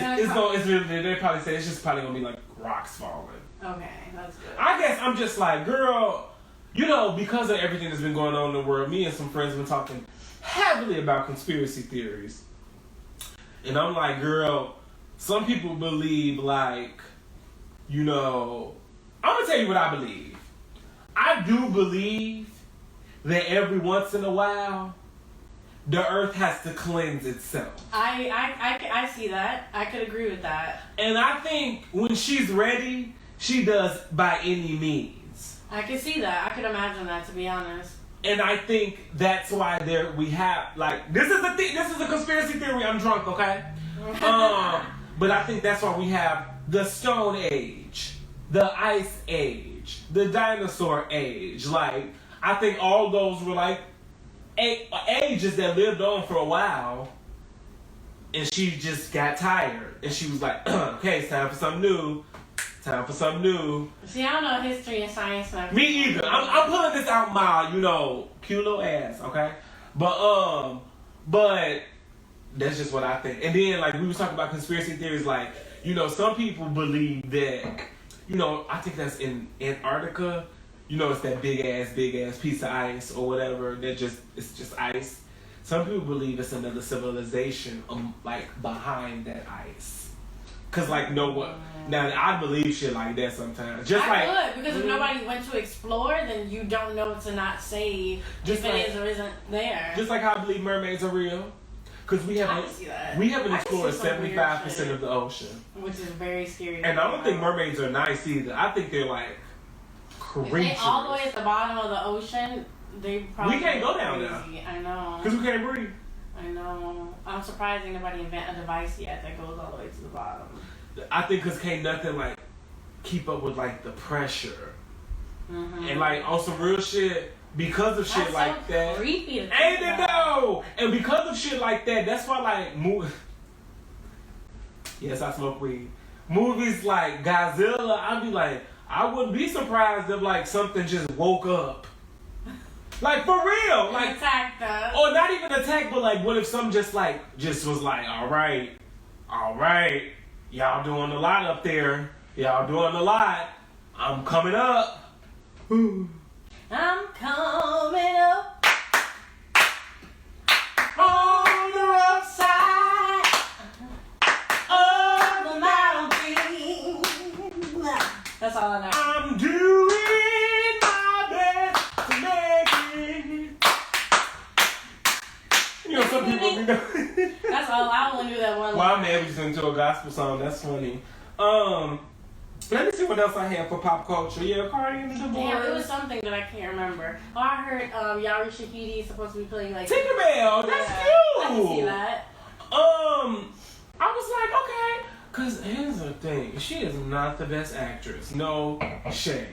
probably say it's just probably gonna be like rocks falling. Okay, that's good. I guess I'm just like, girl, you know, because of everything that's been going on in the world, me and some friends have been talking heavily about conspiracy theories. And I'm like, girl, some people believe like, you know, I'm gonna tell you what I believe. I do believe that every once in a while, the earth has to cleanse itself. I see that. I could agree with that. And I think when she's ready, she does by any means. I can see that. I could imagine that, to be honest. And I think that's why we have like this is a conspiracy theory. I'm drunk, okay? But I think that's why we have the Stone Age, the Ice Age, the Dinosaur Age. Like I think all those were like ages that lived on for a while, and she just got tired, and she was like, "Okay, it's time for something new." See, I don't know history and science enough. Me either. I'm pulling this out my, you know, cute little ass, okay? But that's just what I think. And then, like, we was talking about conspiracy theories, like, you know, some people believe that, you know, I think that's in Antarctica, you know, it's that big ass piece of ice or whatever, it's just ice. Some people believe it's another civilization, like, behind that ice. Cause like now I believe shit like that sometimes. Just I would, because if nobody went to explore, then you don't know to not say if it is or isn't there. Just like how I believe mermaids are real, cause we haven't explored 75% of the ocean, which is very scary. And I don't think mermaids are nice either. I think they're like creatures. If they all the way at the bottom of the ocean, they probably we can't go down there. I know. Cause we can't breathe. I know. I'm surprised nobody invent a device yet that goes all the way to the bottom. I think because can't nothing like keep up with like the pressure, and like on some real shit because of shit like that. Creepy. Ain't it though? And because of shit like that, that's why like yes, I smoke weed. Movies like Godzilla, I'd be like, I wouldn't be surprised if like something just woke up. Like for real, like attacked us. Or not even attack, but like what if some just was like, all right, y'all doing a lot up there. Y'all doing a lot. I'm coming up. I'm coming up on the rough side of the mountain. That's all I know. I'm doing my best to make it. You know, some people, you know. That's all. I only knew that one. Well, I'm able to listen to a gospel song. That's funny. Let me see what else I have for pop culture. Yeah, Cardi and the Divorce. Yeah, it was something that I can't remember. Oh, I heard Yari Shahidi is supposed to be playing like Tinkerbell. That's cute. I can see that. I was like, okay, cause here's the thing, she is not the best actress. No shade.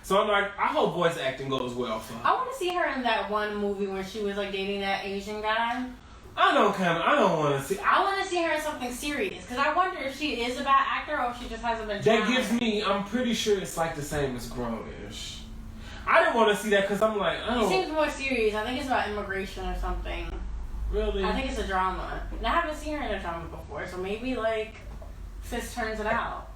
So I'm like, I hope voice acting goes well for her. I want to see her in that one movie where she was like dating that Asian guy. I don't want to see. I want to see her in something serious because I wonder if she is a bad actor or if she just hasn't been. That gives me. I'm pretty sure it's like the same as Grownish. I didn't want to see that because I'm like, It seems more serious. I think it's about immigration or something. Really? I think it's a drama. And I haven't seen her in a drama before, so maybe like Sis turns it out.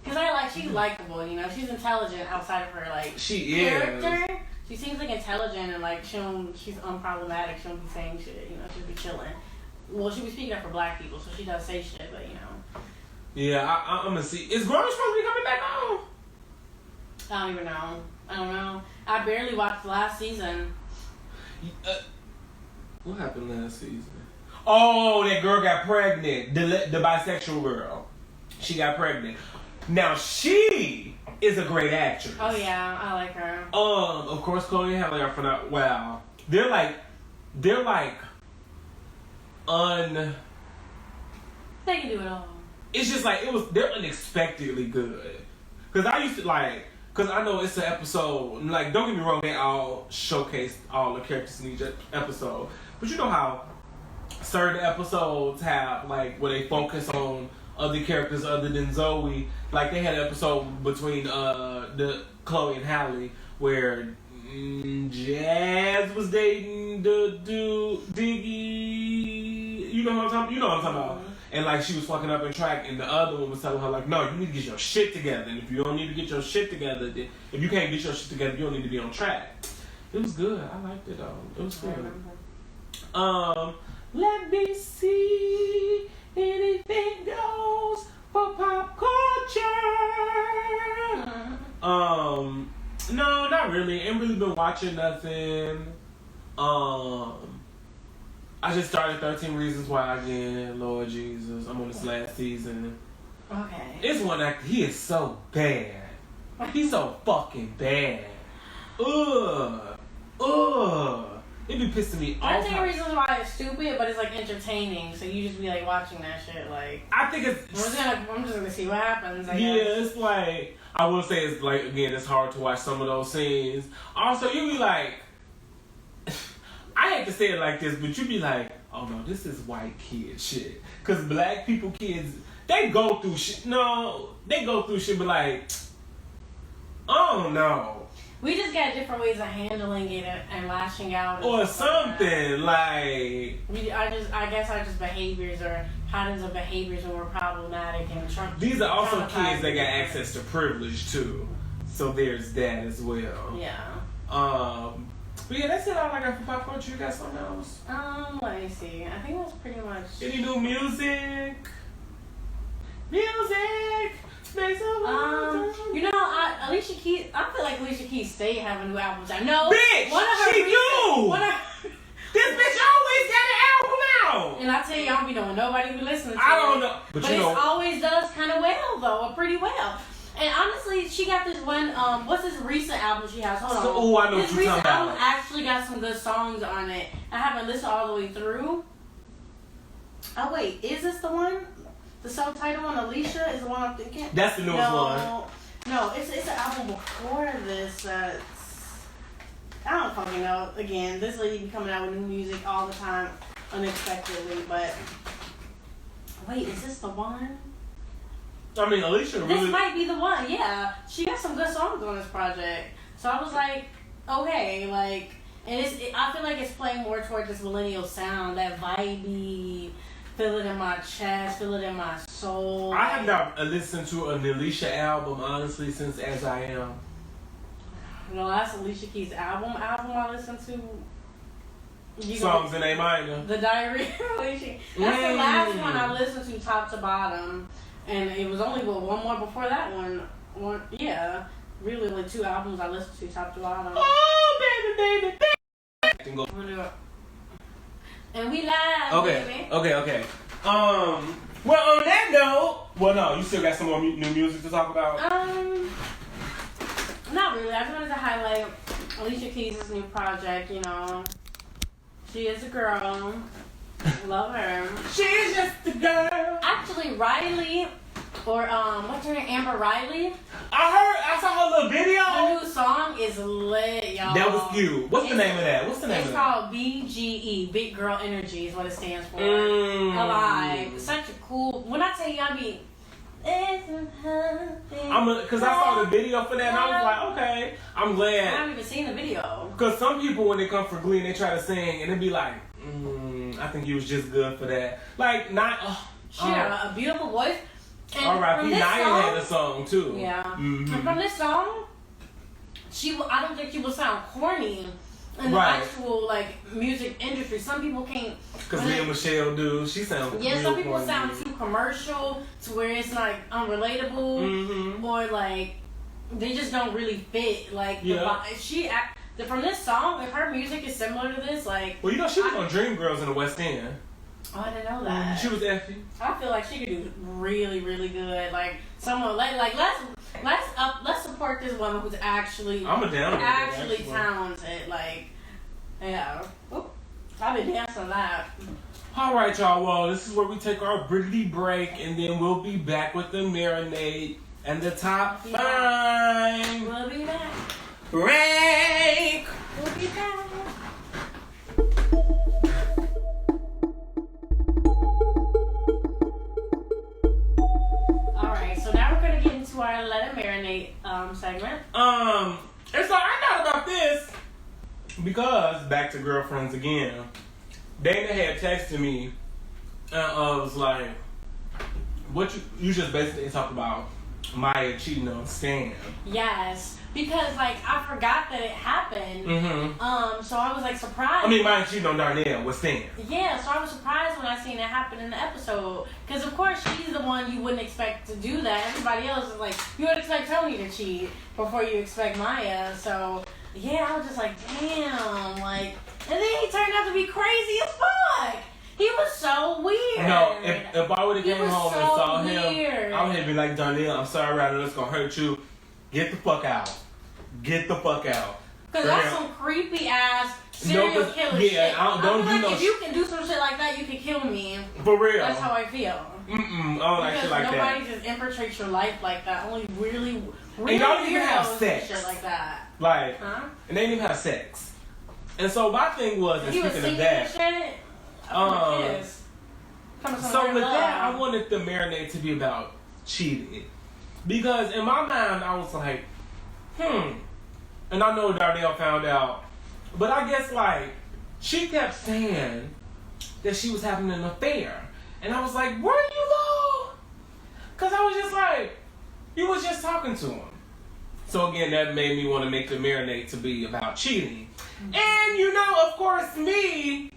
Cause she's likable, you know. She's intelligent outside of her character. Is. She seems like intelligent and like she's unproblematic. She don't be saying shit, you know. She'll be chilling. Well, she be speaking up for black people, so she does say shit, but you know. Yeah, I'm gonna see. Is Grown supposed to be coming back on? I don't even know. I don't know. I barely watched the last season. What happened last season? Oh, that girl got pregnant. The bisexual girl. She got pregnant. Now she is a great actress. Oh yeah, I like her. Of course, Chloe and Halle are phenomenal. Wow, they're like They can do it all. It's just like they're unexpectedly good. Cause I used to cause I know it's an episode. Like, don't get me wrong, they all showcase all the characters in each episode. But you know how certain episodes have where they focus on other characters other than Zoe. Like they had an episode between the Chloe and Halle where Jazz was dating the dude Diggy. You know what I'm talking about. And she was fucking up in track, and the other one was telling her no, you need to get your shit together. And if you don't need to get your shit together, then if you can't get your shit together, you don't need to be on track. It was good. I liked it though. It was good. Let me see. Anything goes for pop culture. No, not really. Ain't really been watching nothing. I just started 13 Reasons Why again. Lord Jesus, I'm on this last season. Okay. It's one actor. He is so bad. He's so fucking bad. It be pissing me off. 13 Reasons Why it's stupid, but it's entertaining. So you just be watching that shit. I think it's. I'm just gonna see what happens. I guess. It's I will say it's again, it's hard to watch some of those scenes. Also, you be I hate to say it like this, but you be oh no, this is white kid shit. Cause black people kids, they go through shit. No, they go through shit, but I don't know. We just got different ways of handling it and lashing out. Or something I guess our just behaviors or patterns of behaviors when we're problematic and these are also kids that got access to privilege too. So there's that as well. Yeah. But yeah, that's it all I got for pop culture. You got something else? Let me see. I think that's pretty much. Any new music? You know, Alicia Keys. I feel like Alicia Keys stay having new albums. I know. Bitch, this bitch always got an album out. And I tell you, I don't be knowing nobody be listening to I don't know, but it always does kind of well though, or pretty well. And honestly, she got this one. What's this recent album she has? Hold on. Oh, I know this what you're talking recent album about. actually got some good songs on it. I haven't listened all the way through. Oh wait, is this the one? The subtitle one, Alicia, is the one I'm thinking? That's the newest one. No, it's an album before this. I don't fucking know. Again, this lady be coming out with new music all the time, unexpectedly. But wait, is this the one? I mean, Alicia really. This might be the one. Yeah, she got some good songs on this project. So I was like, okay, and I feel like it's playing more towards this millennial sound, that vibey. Feel it in my chest, feel it in my soul. I have not listened to an Alicia album, honestly, since As I Am. The last Alicia Keys album I listened to. Songs in A minor. The Diary of Alicia. That's the last one I listened to top to bottom. And it was only one more before that one. Yeah. Really, only 2 albums I listened to top to bottom. Oh, baby. And we live, baby. Okay. Well, on that note, no, you still got some more new music to talk about? Not really. I just wanted to highlight Alicia Keys' new project, you know. She is a girl. Love her. She's just a girl. Actually, Riley, or what's her name? Amber Riley. I saw her little video. Her new song is lit, y'all. That was cute. What's the name of that? It's called BGE, Big Girl Energy is what it stands for. L.I.M. Such a cool. When I tell you, Because I saw the video for that and I was like, okay, I'm glad. I haven't even seen the video. Because some people, when they come for Glee and they try to sing, and they be like, I think you was just good for that. Like, not. She had a beautiful voice. R.I.P. Nia had a song too. Yeah. And from this song, I don't think she will sound corny in the actual like music industry. Some people can't. Because me and Michelle do. She sounds. Yeah, some people sound too commercial to where it's like unrelatable, or like they just don't really fit. Like from this song, if her music is similar to this, like. Well, you know she was on Dreamgirls in the West End. Oh, I didn't know that. She was Effie. I feel like she could do really, really good. Like someone let's support this woman who's actually talented. Like, yeah. Ooh, I've been dancing on that. All right, y'all. Well, this is where we take our Britty break, and then we'll be back with the marinade and the top 5. We'll be back. Break. We'll be back. To our Let It Marinate segment. And so I thought about this because back to girlfriends again. Dana had texted me and was like, "What you just basically talked about Maya cheating on Stan." Yes, because like I forgot that it happened. So I was like surprised. I mean, Maya cheating on Darnell with Stan. Yeah, so I was surprised when I seen it happen in the episode. Because of course she's the one you wouldn't expect to do that. Everybody else is like, you would expect Tony to cheat before you expect Maya. So yeah, I was just like, damn, like, and then he turned out to be crazy as fuck. He was so weird. No, if I would have came home and saw him, I would have been like, Darnell, I'm sorry, I know it's gonna hurt you. Get the fuck out. Get the fuck out. Because that's some creepy ass serial killer shit. Yeah, don't do no if you can do some shit like that, you can kill me. For real. That's how I feel. I don't like shit like that. Nobody just infiltrates your life like that. Only really and y'all didn't even have sex. Shit like that. Like, and they didn't even have sex. And so my thing was, and speaking of that, so with that, I wanted the marinade to be about cheating. Because in my mind, I was like, and I know Darnell found out, but I guess like, she kept saying that she was having an affair. And I was like, were you though? Because I was just like, you was just talking to him. So again, that made me want to make the marinade to be about cheating. And you know, of course, me,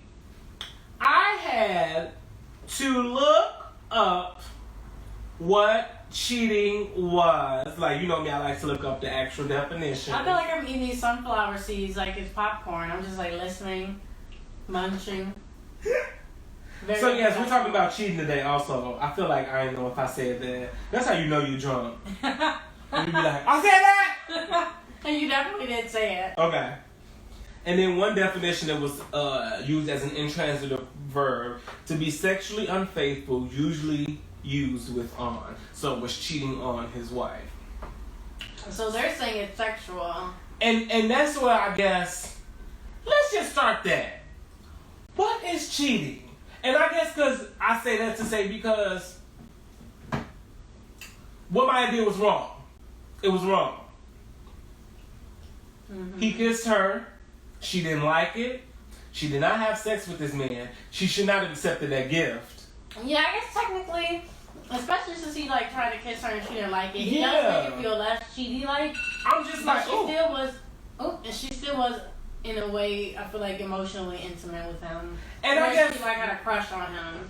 I had to look up what cheating was. Like, you know me, I like to look up the actual definition. I feel like I'm eating these sunflower seeds like it's popcorn. I'm just like listening, munching. So yes, we're talking about cheating today also. I feel like I don't know if I said that. That's how you know you drunk. And you be like, I said that! And you definitely did say it. Okay. And then one definition that was used as an intransitive verb, to be sexually unfaithful, usually used with on. So it was cheating on his wife. So they're saying it's sexual. And that's where I guess, let's just start that. What is cheating? And I guess because I say that to say because what Maya did was wrong. It was wrong. He kissed her. She didn't like it. She did not have sex with this man. She should not have accepted that gift. Yeah, I guess technically, especially since he like tried to kiss her and she didn't like it, it does make it feel less cheaty. Like I'm just like, and she still was in a way, I feel like emotionally intimate with him. And I guess she like had a crush on him.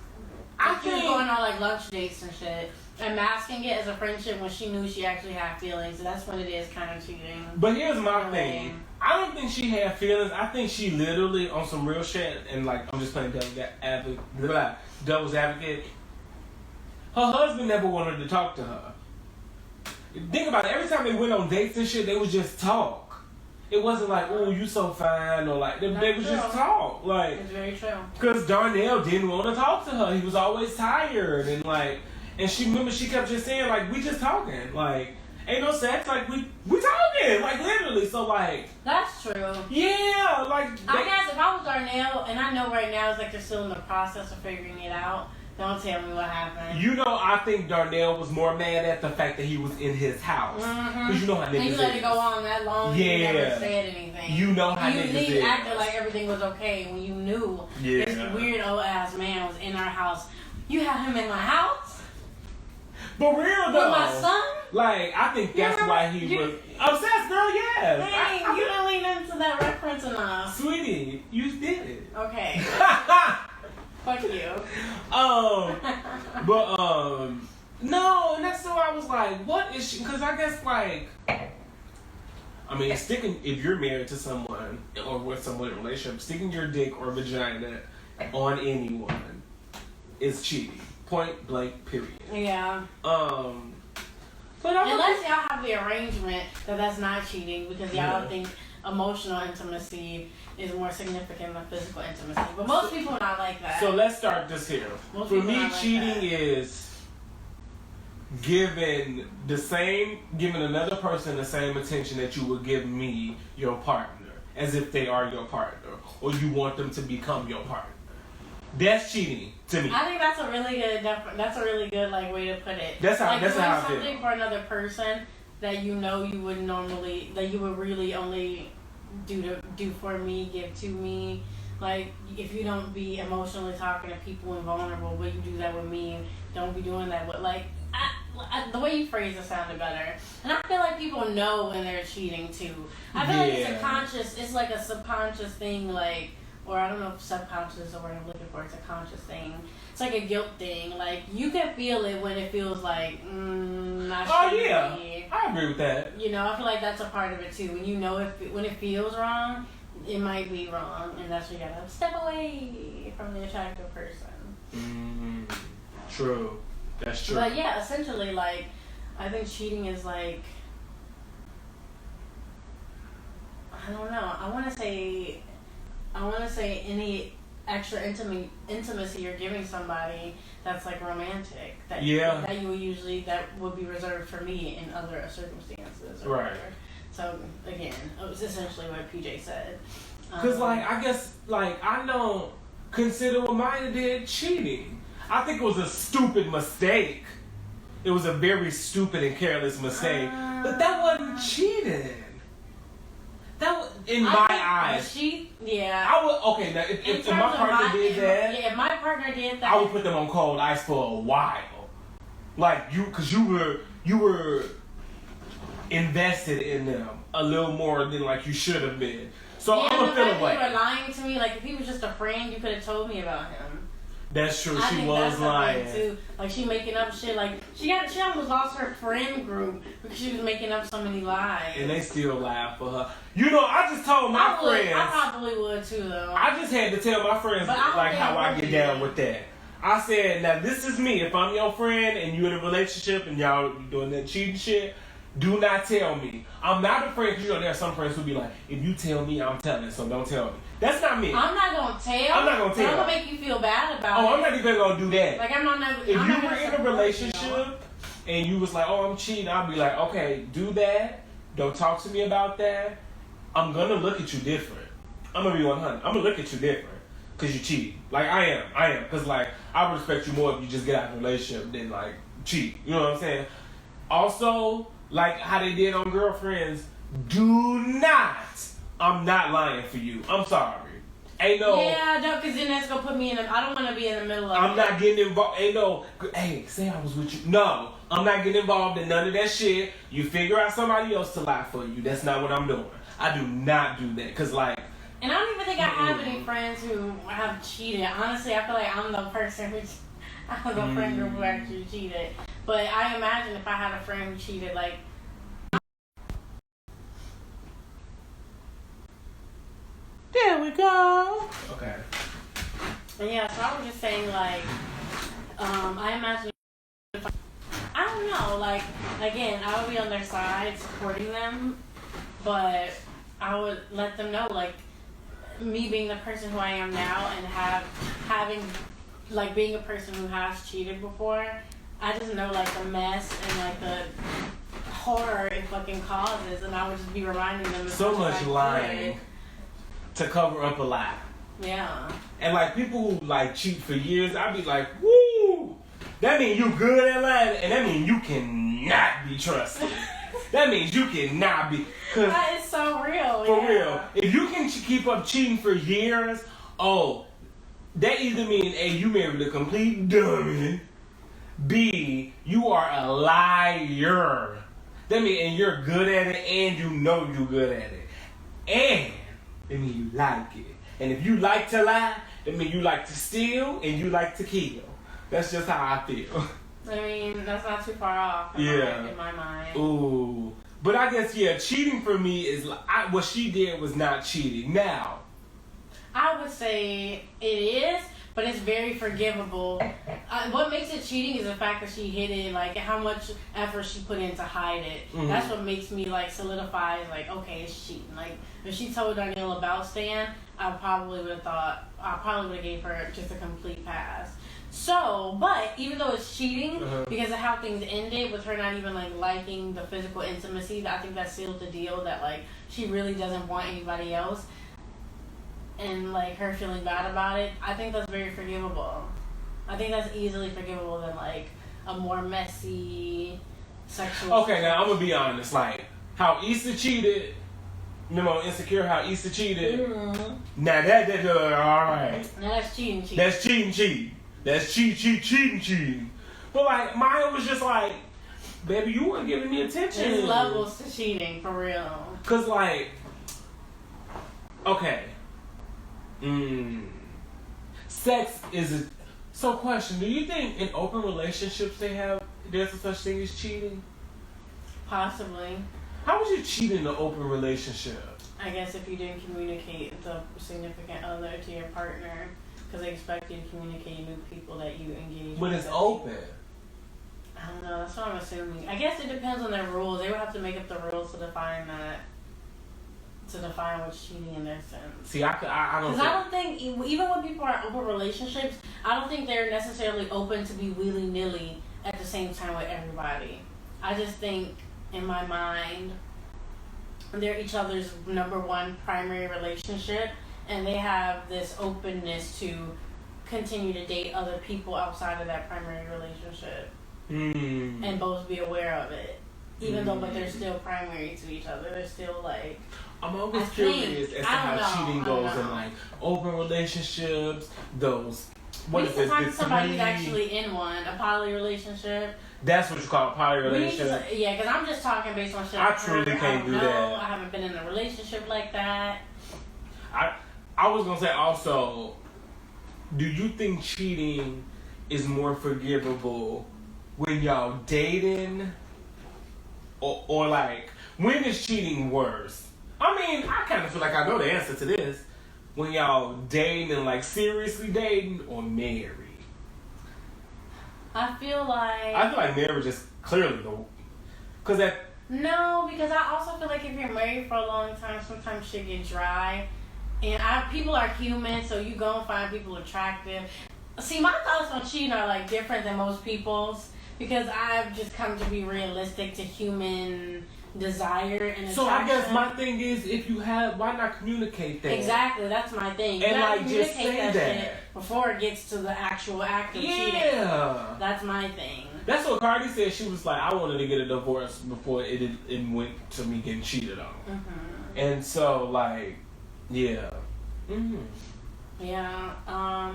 I she was going on like lunch dates and shit, and masking it as a friendship when she knew she actually had feelings. So that's when it is kind of cheating. But here's my thing. I don't think she had feelings. I think she literally on some real shit, and like I'm just playing devil's advocate. Her husband never wanted to talk to her. Think about it. Every time they went on dates and shit, they would just talk. It wasn't like, oh, you so fine, or like, they would just talk. Like, it's very true. Because Darnell didn't want to talk to her. He was always tired. And like, and she kept just saying, like, we just talking. Like, ain't no sex. Like, we talking. Like, literally. So, like. That's true. Yeah. Like. I guess if I was Darnell, and I know right now it's like they're still in the process of figuring it out. Don't tell me what happened. You know, I think Darnell was more mad at the fact that he was in his house. Because you know how niggas is. And you let it go on that long and you never said anything. You know how niggas is. You acted like everything was okay when you knew this weird old ass man was in our house. You had him in my house? But real though. With my son? Like, I think that's why he was obsessed, girl, yes. Dang, you don't lean into that reference enough. Sweetie, you did it. Okay. Fuck you. No, and that's so I was like, what is she? Because I guess, like, I mean, if you're married to someone or with someone in a relationship, sticking your dick or vagina on anyone is cheating. Point blank, period. Yeah. But unless y'all have the arrangement that's not cheating because y'all think emotional intimacy is more significant than physical intimacy. But most people are not like that. So let's start this here. For me, cheating is giving another person the same attention that you would give me, your partner, as if they are your partner, or you want them to become your partner. That's cheating to me. I think that's a really good like way to put it. That's how I feel. Something for another person that you know you would normally, that you would really only do for me, give to me. Like, if you don't be emotionally talking to people and vulnerable, but you do that with me, don't be doing that. But like, the way you phrase it sounded better. And I feel like people know when they're cheating too. I feel like it's like a subconscious thing, like, or I don't know if subconscious is the word I'm looking for, it's a conscious thing. It's like a guilt thing. Like, you can feel it when it feels like, not sure. I agree with that. You know, I feel like that's a part of it too. When you know when it feels wrong, it might be wrong, and that's when you gotta step away from the attractive person. True. That's true. But yeah, essentially, like, I think cheating is like, I don't know. I want to say any extra intimacy you're giving somebody that's like romantic. That would be reserved for me in other circumstances. Or whatever. So again, it was essentially what PJ said. Because I guess I don't consider what Maya did cheating. I think it was a stupid mistake. It was a very stupid and careless mistake. But that wasn't cheating. That was, in my eyes. I would, okay, now if my partner did that. Yeah, if my partner did that. I would put them on cold ice for a while. Like, because you were invested in them a little more than like you should have been. So I'm gonna feel away. You were lying to me. Like, if he was just a friend, you could have told me about him. That's true. She was lying too. Like, she making up shit. Like, she almost lost her friend group because she was making up so many lies. And they still laugh for her. You know, I just told my friends. I probably would too, though. I just had to tell my friends like how I get down with that. I said, now this is me. If I'm your friend and you're in a relationship and y'all doing that cheating shit, do not tell me. I'm not a friend, because you know there are some friends who be like, if you tell me, I'm telling, so don't tell me. That's not me. I'm not gonna tell. I'm not gonna tell. I'm gonna make you feel bad about it. Oh, I'm not even gonna do that. Like, if you were in a relationship and you was like, oh, I'm cheating, I'll be like, okay, do that. Don't talk to me about that. I'm gonna look at you different. I'm gonna be 100. I'm gonna look at you different because you cheat. Like, I am. Because, like, I would respect you more if you just get out of a relationship than, like, cheat. You know what I'm saying? Also, like how they did on Girlfriends, do not. I'm not lying for you. I'm sorry. Ain't no. Yeah, no, because then that's gonna put me in. I don't want to be in the middle of. I'm not getting involved. Ain't no. Hey, say I was with you. No, I'm not getting involved in none of that shit. You figure out somebody else to lie for you. That's not what I'm doing. I do not do that. Cause like. And I don't even think I have any friends who have cheated. Honestly, I feel like I'm the person I'm the friend group who actually cheated. But I imagine if I had a friend who cheated, like. There we go. Okay. And yeah, so I was just saying, like, I imagine, I don't know, like, again, I would be on their side supporting them, but I would let them know, like, me being the person who I am now and having, like, being a person who has cheated before, I just know, like, the mess and, like, the horror it fucking causes, and I would just be reminding them. So much lying to cover up a lie. Yeah. And, like, people who, like, cheat for years, I'd be like, woo! that means you good at lying, and that means you cannot be trusted. That means you cannot be. That is so real. For real. If you can keep up cheating for years, that either means A, you married a complete dummy. B, you are a liar. That means and you're good at it, and you know you're good at it. And that means you like it. And if you like to lie, that means you like to steal and you like to kill. That's just how I feel. I mean, that's not too far off in my mind. Ooh. But I guess, cheating for me is, what she did was not cheating. Now, I would say it is, but it's very forgivable. What makes it cheating is the fact that she hid it, like how much effort she put in to hide it. Mm-hmm. That's what makes me like solidify, like, okay, it's cheating. Like, if she told Danielle about Stan, I probably would have gave her just a complete pass. So, but even though it's cheating, because of how things ended, with her not even like liking the physical intimacy, I think that sealed the deal that like she really doesn't want anybody else, and like her feeling bad about it. I think that's very forgivable. I think that's easily forgivable than like a more messy sexual. Okay, now I'm gonna be honest. Like how Issa cheated. Remember Insecure how Issa cheated? Mm-hmm. Now that all right. Now that's cheating. That's cheating. That's cheating. But like Maya was just like, baby, you weren't giving me attention. There's levels to cheating, for real. Cause like, okay, sex is so. Question: do you think in open relationships there's a such thing as cheating? Possibly. How would you cheat in an open relationship? I guess if you didn't communicate the significant other to your partner. Because they expect you to communicate with people that you engage with. But it's open. I don't know. That's what I'm assuming. I guess it depends on their rules. They would have to make up the rules to define that. To define what's cheating in their sense. See, I don't. Because I don't think even when people are in open relationships, I don't think they're necessarily open to be willy nilly at the same time with everybody. I just think in my mind, they're each other's number one primary relationship. And they have this openness to continue to date other people outside of that primary relationship. And both be aware of it. Even though, but they're still primary to each other. They're still like... I'm always curious as to how cheating goes in like open relationships, those... We used to talk to somebody who's actually in one, a poly relationship. That's what you call a poly relationship? Yeah, because I'm just talking based on shit. I truly can't do that. I haven't been in a relationship like that. I was gonna say also, do you think cheating is more forgivable when y'all dating, or like when is cheating worse? I mean, I kind of feel like I know the answer to this. When y'all dating and like seriously dating or married? I feel like marriage is clearly No, because I also feel like if you're married for a long time, sometimes shit get dry. And people are human, so you gonna find people attractive. See, my thoughts on cheating are like different than most people's because I've just come to be realistic to human desire and attraction. So I guess my thing is, why not communicate that? Exactly, that's my thing. And you like just say that shit before it gets to the actual act of cheating. Yeah, that's my thing. That's what Cardi said. She was like, I wanted to get a divorce before it went to me getting cheated on. Mm-hmm. And so like. Yeah. Mm-hmm. Yeah. I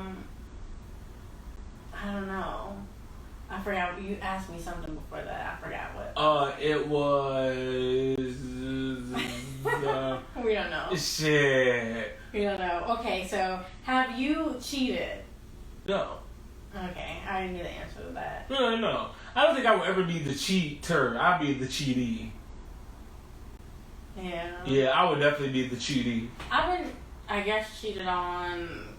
don't know. I forgot. You asked me something before that. I forgot what. It was. We don't know. Shit. We don't know. Okay, so have you cheated? No. Okay, I already knew the answer to that. No. I don't think I would ever be the cheater. I'd be the cheatee. Yeah. Yeah, I would definitely be the cheatee. I've been, I guess, cheated on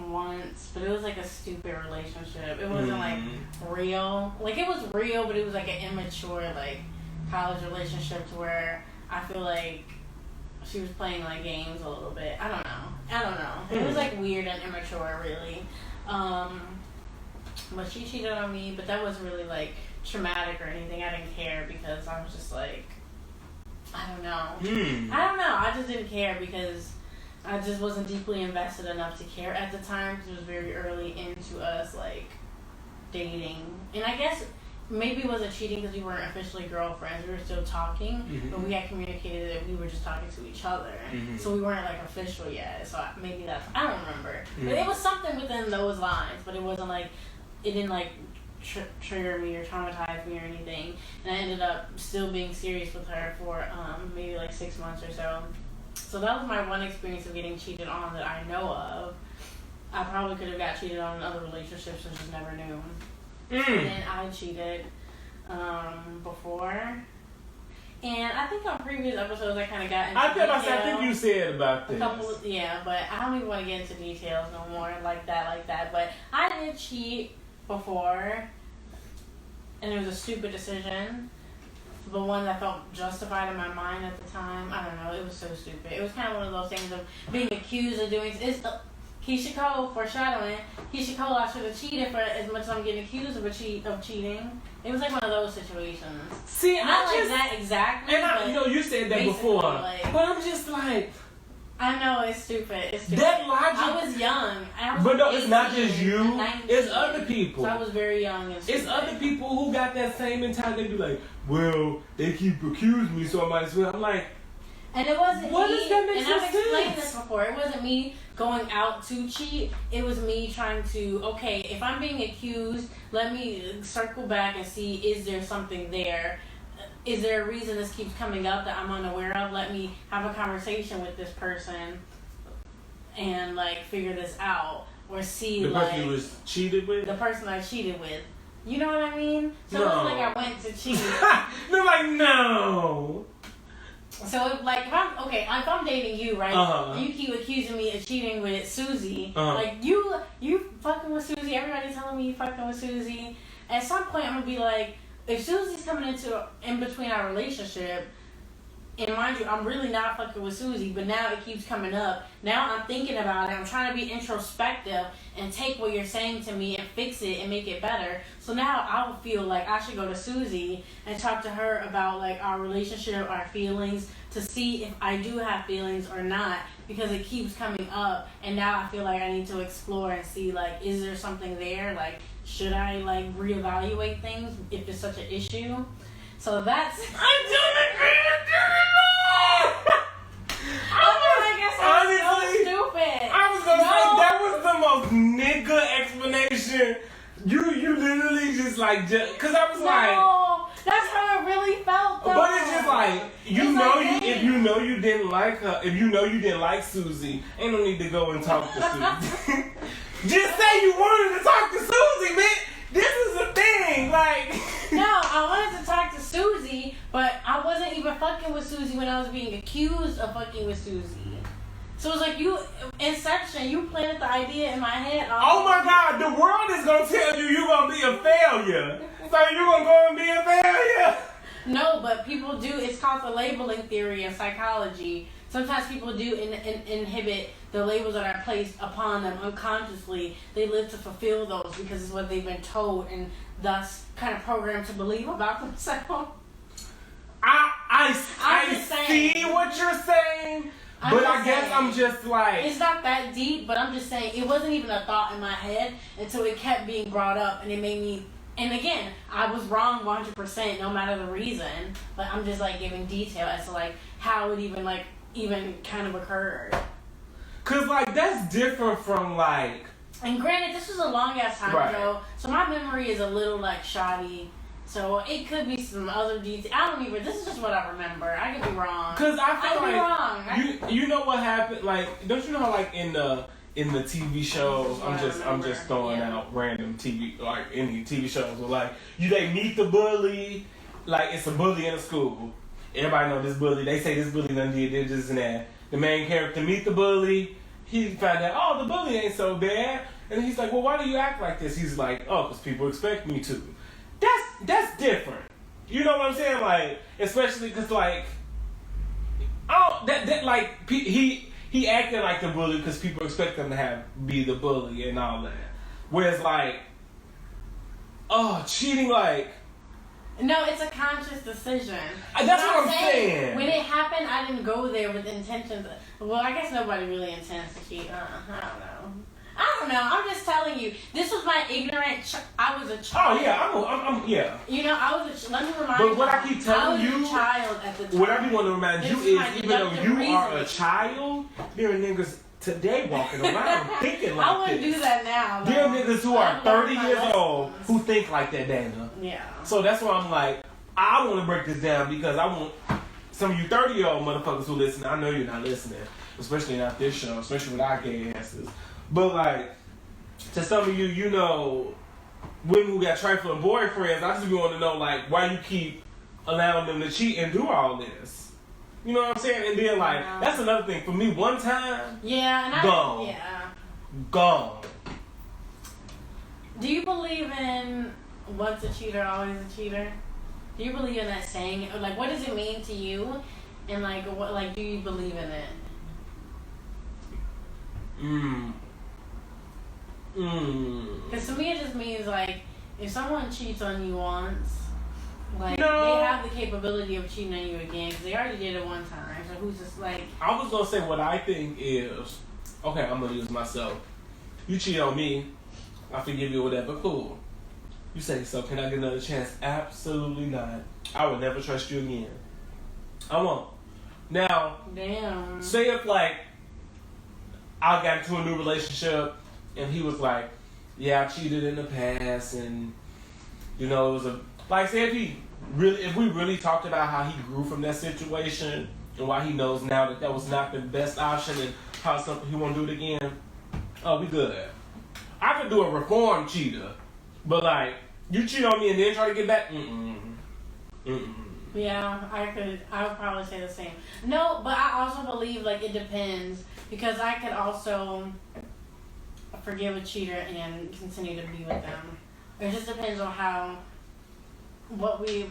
once, but it was like a stupid relationship. It wasn't like real. Like it was real, but it was like an immature like college relationship to where I feel like she was playing like games a little bit. I don't know. It was like weird and immature, really. But she cheated on me, but that wasn't really like traumatic or anything. I didn't care because I was just like. I don't know. I just didn't care because I just wasn't deeply invested enough to care at the time because it was very early into us like dating, and I guess maybe it wasn't cheating because we weren't officially girlfriends. We were still talking, but we had communicated that we were just talking to each other. So we weren't like official yet. So maybe that's, I don't remember. But it was something within those lines. But it wasn't like, it didn't like trigger me or traumatize me or anything. And I ended up still being serious with her for maybe like 6 months or so. So that was my one experience of getting cheated on that I know of. I probably could have got cheated on in other relationships and just never knew. And then I cheated before. And I think on previous episodes I kind of got into I think you said about this. Yeah, but I don't even want to get into details no more like that. But I did cheat before, and it was a stupid decision. But one that felt justified in my mind at the time. I don't know, it was so stupid. It was kind of one of those things of being accused of doing... Keyshia Cole, foreshadowing. Keyshia Cole, I should have cheated for as much as I'm getting accused of cheating. It was like one of those situations. See, not like that exactly. And you said that before. But I'm just like... I know, it's stupid. That logic... I was young. But no, it's not just you. 19. It's other people. So I was very young and stupid. It's other people who got that same mentality. They be like, well, they keep accusing me, so I might as well. I'm like... And it wasn't what me, does that make and sense? I've explained this before, it wasn't me going out to cheat, it was me trying to, okay, if I'm being accused, let me circle back and see, is there something there? Is there a reason this keeps coming up that I'm unaware of? Let me have a conversation with this person and, like, figure this out. Or see, the like... person you was cheated with? The person I cheated with. You know what I mean? So no. It wasn't like I went to cheat. They're like, no. So, like, if I'm dating you, right, and you keep accusing me of cheating with Susie, like, you fucking with Susie, everybody telling me you fucking with Susie, at some point I'm going to be like, if Susie's coming in between our relationship, and mind you, I'm really not fucking with Susie, but now it keeps coming up. Now I'm thinking about it. I'm trying to be introspective and take what you're saying to me and fix it and make it better. So now I would feel like I should go to Susie and talk to her about, like, our relationship, our feelings, to see if I do have feelings or not, because it keeps coming up. And now I feel like I need to explore and see, like, is there something there? Like, should I, like, reevaluate things if it's such an issue? So that's... I don't agree with Honestly, so stupid. I was gonna say that was the most nigga explanation. You literally just like cause I was like, that's how it really felt though. But it's just like if you know you didn't like her, if you know you didn't like Susie, ain't no need to go and talk to Susie. Just say you wanted to talk to Susie, man. This is a thing, like. No, I wanted to talk to Susie, but I wasn't even fucking with Susie when I was being accused of fucking with Susie. So it was like Inception, you planted the idea in my head. Oh my God, the world is gonna tell you're gonna be a failure. So you're gonna go and be a failure? No, but people do, it's called the labeling theory in psychology. Sometimes people do inhibit the labels that are placed upon them unconsciously. They live to fulfill those because it's what they've been told and thus kind of programmed to believe about themselves. I see what you're saying, but I guess I'm just like... It's not that deep, but I'm just saying it wasn't even a thought in my head until it kept being brought up and it made me... And again, I was wrong 100% no matter the reason, but I'm just like giving detail as to like how it even kind of occurred. Cause like that's different from like... And granted, this was a long ass time ago, so my memory is a little like shoddy. So it could be some other details. I don't even. This is just what I remember. I could be wrong. Cause I feel be like wrong. You know what happened? Like, don't you know how like in the TV shows, I'm just throwing out random TV, like any TV shows where like they meet the bully, like it's a bully in a school. Everybody know this bully. They say this bully done did this and that. The main character meet the bully. He found out, oh, the bully ain't so bad. And he's like, well, why do you act like this? He's like, oh, because people expect me to. That's different. You know what I'm saying? Like, especially because, like, he acted like the bully because people expect him to be the bully and all that. Whereas, like, cheating, like... No, it's a conscious decision. That's what I'm saying. When it happened, I didn't go there with intentions. Well, I guess nobody really intends to cheat. I don't know. don't know. I'm just telling you. This was my ignorant. I was a child. Oh yeah, I'm yeah. You know, I was a. Let me remind you. But what I keep telling you, I was a child at the time. What I be want to remind you is, even though you are a child, there are niggas today walking around thinking like this. I wouldn't do that now. There are niggas who are 30 years old who think like that, Dana. Yeah. So that's why I'm like, I want to break this down because I want some of you 30-year-old motherfuckers who listen. I know you're not listening, especially not this show, especially with our gay asses. But like, to some of you, you know, women who got trifling boyfriends, I just want to know like why you keep allowing them to cheat and do all this. You know what I'm saying? And then like, that's another thing for me. One time, gone. Gone. Do you believe in once a cheater, always a cheater? Do you believe in that saying? Or like, what does it mean to you? And like, what, like, do you believe in it? Because to me, it just means like, if someone cheats on you once, like, they have the capability of cheating on you again because they already did it one time. So who's just like? I was gonna say what I think is, okay, I'm gonna use myself. You cheat on me, I forgive you, whatever. Cool. You say, so can I get another chance? Absolutely not. I would never trust you again. I won't. Now, damn. Say if like I got into a new relationship and he was like, yeah, I cheated in the past, and you know, it was a like, say if we really talked about how he grew from that situation and why he knows now that was not the best option and how something he won't do it again, oh, we good. I could do a reform cheater, but like, you cheat on me and then try to get back? Yeah, I would probably say the same. No, but I also believe like it depends because I could also forgive a cheater and continue to be with them. It just depends on what we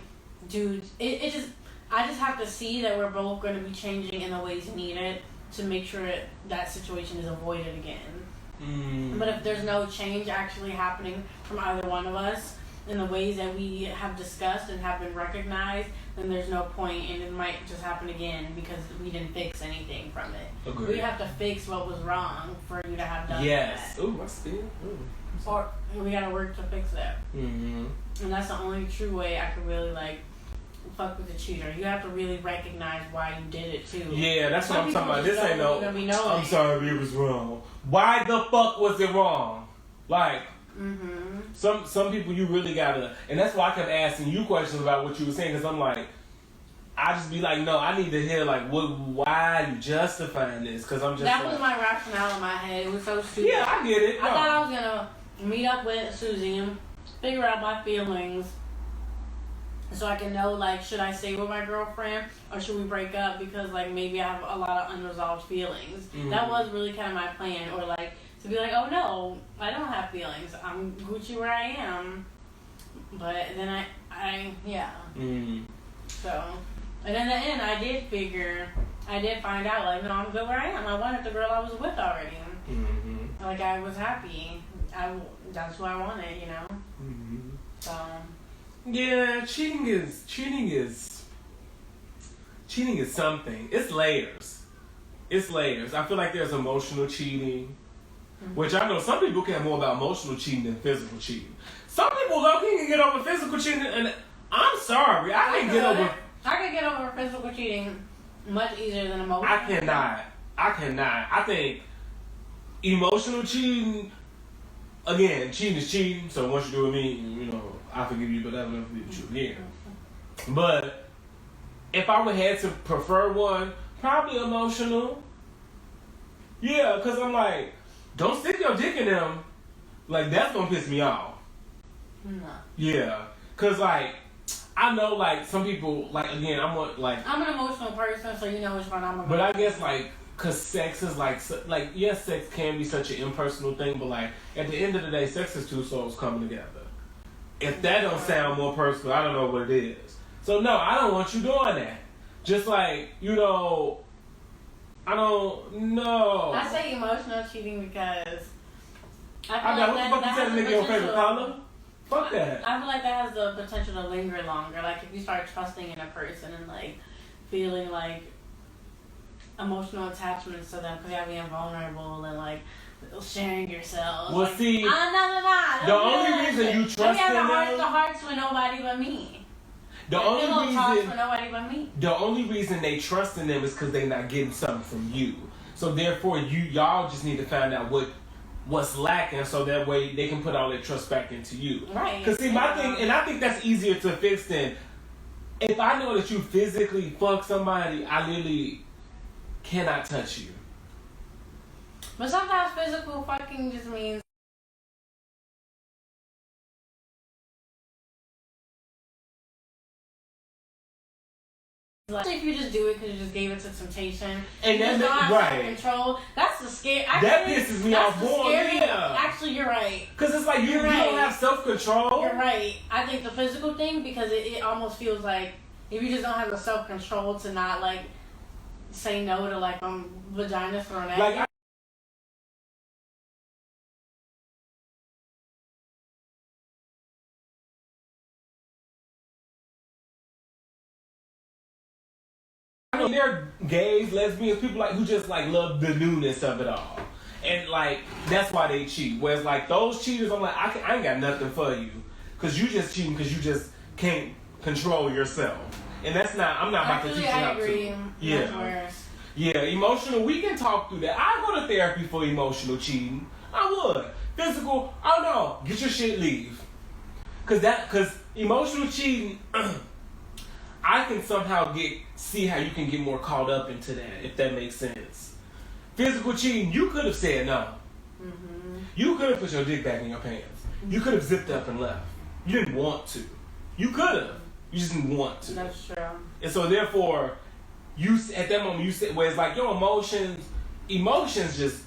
do. I just have to see that we're both going to be changing in the ways needed to make sure that situation is avoided again. But if there's no change actually happening from either one of us in the ways that we have discussed and have been recognized, then there's no point, and it might just happen again because we didn't fix anything from it. Agreed. We have to fix what was wrong for you to have done that. Yes. Ooh, my skin. Or we gotta work to fix that. And that's the only true way I could really like fuck with the cheater. You have to really recognize why you did it too. Yeah, that's what I'm talking about. This ain't no, I'm sorry, it was wrong. Why the fuck was it wrong? Like, some people you really gotta, and that's why I kept asking you questions about what you were saying, because I'm like, I just be like, no, I need to hear like, why you justifying this? Because I'm just that was my rationale in my head. It was so stupid. Yeah, I get it. I thought I was gonna meet up with Susie and figure out my feelings, so I can know like, should I stay with my girlfriend or should we break up because like maybe I have a lot of unresolved feelings. That was really kind of my plan, or like to be like, oh no, I don't have feelings. I'm Gucci where I am. But then I So, and in the end, I did find out like, no, I'm good where I am. I wanted the girl I was with already. Like I was happy. That's who I wanted, you know. So. Yeah, cheating is something. It's layers. I feel like there's emotional cheating, which I know some people care more about emotional cheating than physical cheating. Some people can get over physical cheating, and I'm sorry, I can get over physical cheating much easier than emotional. I cannot. I think emotional cheating, again, cheating is cheating. So once you do it with me, you know, I forgive you, but I will never forgive you again. But if I would have to prefer one, probably emotional. Yeah, because I'm like, don't stick your dick in them. Like, that's going to piss me off. No. Yeah. Because, like, I know, like, some people, like, again, I'm an emotional person, so you know which one I'm about. But I guess, like, because sex is, like, yes, sex can be such an impersonal thing, but, like, at the end of the day, sex is two souls coming together. If that don't sound more personal, I don't know what it is. So, no, I don't want you doing that. Just like, you know, I don't know. I say emotional cheating because I know, what the fuck you said to make your favorite color? Fuck that. I feel like that has the potential to linger longer. Like, if you start trusting in a person and, like, feeling, like, emotional attachments to them because you're being vulnerable and, like, sharing yourselves. Well, like, see, no. the only reason you trust them, them, heart to hearts with nobody but me. The only reason for nobody but me. The only reason they trust in them is because they're not getting something from you. So therefore, y'all just need to find out what's lacking, so that way they can put all their trust back into you. Right. Because see, my thing, and I think that's easier to fix than if I know that you physically fuck somebody, I literally cannot touch you. But sometimes physical fucking just means. Like, if you just do it because you just gave it to temptation, and then don't have self-control, that's the scare. Actually, that pisses me off more. Yeah. Actually, you're right. Because it's like you don't have self-control. You're right. I think the physical thing, because it almost feels like if you just don't have the self-control to not like say no to like vagina thrown at you. There are gays, lesbians, people like who just like love the newness of it all, and like that's why they cheat. Whereas like those cheaters, I'm like I ain't got nothing for you, cause you just cheating because you just can't control yourself, and that's not. I'm not about to teach you how to. Yeah, yeah. Emotional. We can talk through that. I go to therapy for emotional cheating. I would. Physical. Oh no, get your shit, leave. Cause emotional cheating. I can somehow see how you can get more caught up into that, if that makes sense. Physical cheating, you could have said no. Mm-hmm. You could have put your dick back in your pants. You could have zipped up and left. You didn't want to. You could have. You just didn't want to. That's true. And so therefore, you at that moment you said, where it's like your emotions just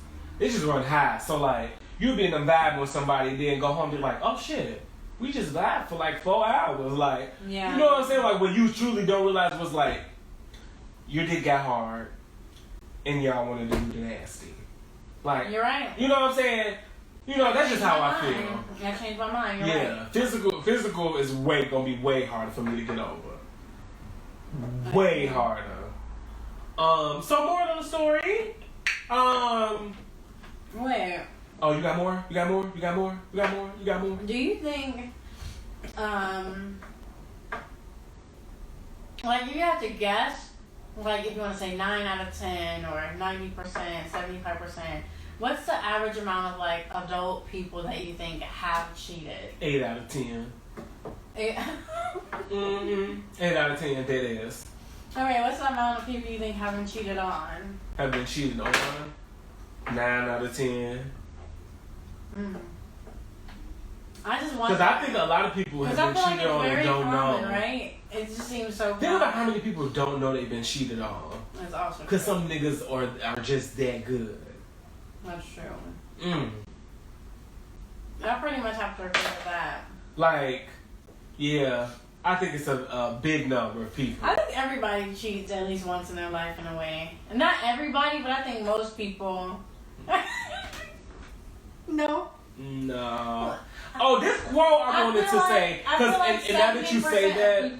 run high. So like you'll be in a vibe with somebody, then go home and be like, oh shit. We just vibed for like 4 hours, like, yeah. You know what I'm saying? Like, what you truly don't realize was like, your dick got hard, and y'all wanted to do the nasty. Like, you're right. You know what I'm saying? You know, that's just how I feel. I changed my mind. You're right. Physical is gonna be way harder for me to get over. Way harder. So more on the story. Where? Oh, you got more? You got more? You got more? You got more? You got more? Do you think, like if you have to guess, like if you want to say 9 out of 10 or 90%, 75%, what's the average amount of like adult people that you think have cheated? 8 out of 10. 8 8 out of 10, dead ass. Alright, what's the amount of people you think haven't cheated on? Have been cheated on? 9 out of 10. I just want. Because I think a lot of people have been cheated on and don't know. Right? It just seems so. Think about how many people don't know they've been cheated on. That's awesome. Because some niggas are just that good. That's true. I pretty much have to agree with that. Like, yeah, I think it's a big number of people. I think everybody cheats at least once in their life in a way. Not everybody, but I think most people. No. Oh, this quote I wanted to say, because and now that you say that,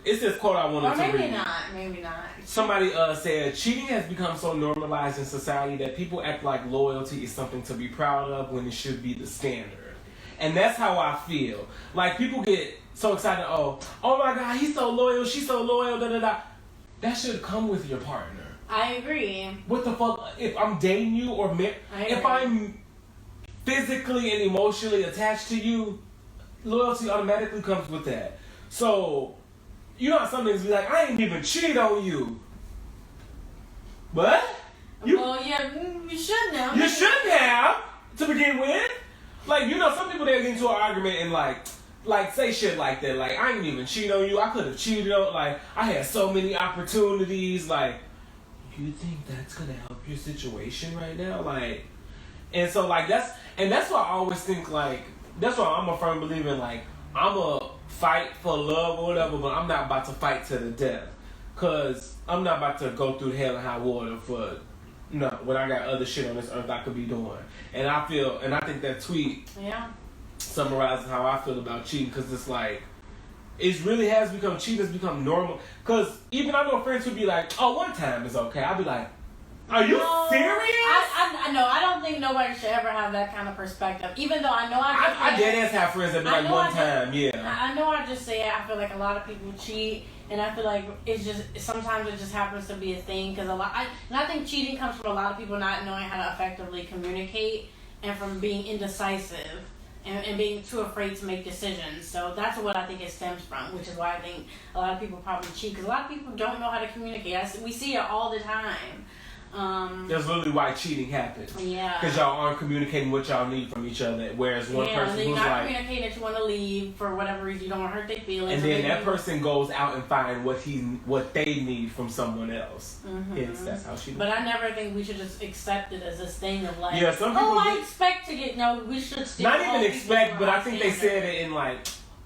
it's this quote I wanted to read. Maybe not. Somebody said, cheating has become so normalized in society that people act like loyalty is something to be proud of when it should be the standard. And that's how I feel. Like, people get so excited, oh my God, he's so loyal, she's so loyal, da-da-da. That should come with your partner. I agree. What the fuck? If I'm dating you or if I'm physically and emotionally attached to you, loyalty automatically comes with that. So, you know how some niggas be like, I ain't even cheat on you. What? Well, yeah, you shouldn't have. You shouldn't have, to begin with. Like, you know, some people, they'll get into an argument and like say shit like that. Like, I ain't even cheat on you. I could have cheated on, like, I had so many opportunities. Like, you think that's going to help your situation right now? Like, and so, like, that's why I always think, like, that's why I'm a firm believer in, like, I'm a fight for love or whatever, but I'm not about to fight to the death. Because I'm not about to go through hell and high water for, when I got other shit on this earth I could be doing. And I think that tweet summarizes how I feel about cheating, because it's like, it really has become, cheating has become normal. Because even I know friends who be like, oh, one time is okay. I'll be like, Are you No, serious? I know. I don't think nobody should ever have that kind of perspective. Even though I know I did have friends that be like one time, yeah. I know I just say it. I feel like a lot of people cheat, and I feel like it's just sometimes it just happens to be a thing because I think cheating comes from a lot of people not knowing how to effectively communicate and from being indecisive and being too afraid to make decisions. So that's what I think it stems from, which is why I think a lot of people probably cheat because a lot of people don't know how to communicate. We see it all the time. That's literally why cheating happens. Yeah. Because y'all aren't communicating what y'all need from each other. Whereas one person and who's you're not like, communicating that you want to leave for whatever reason, you don't want to hurt their feelings. and then that person goes out and find what they need from someone else. Hence, that's how she. But I never think we should just accept it as this thing of like, some people I expect to get. No, we should still. Not even expect, but I think they said it in like.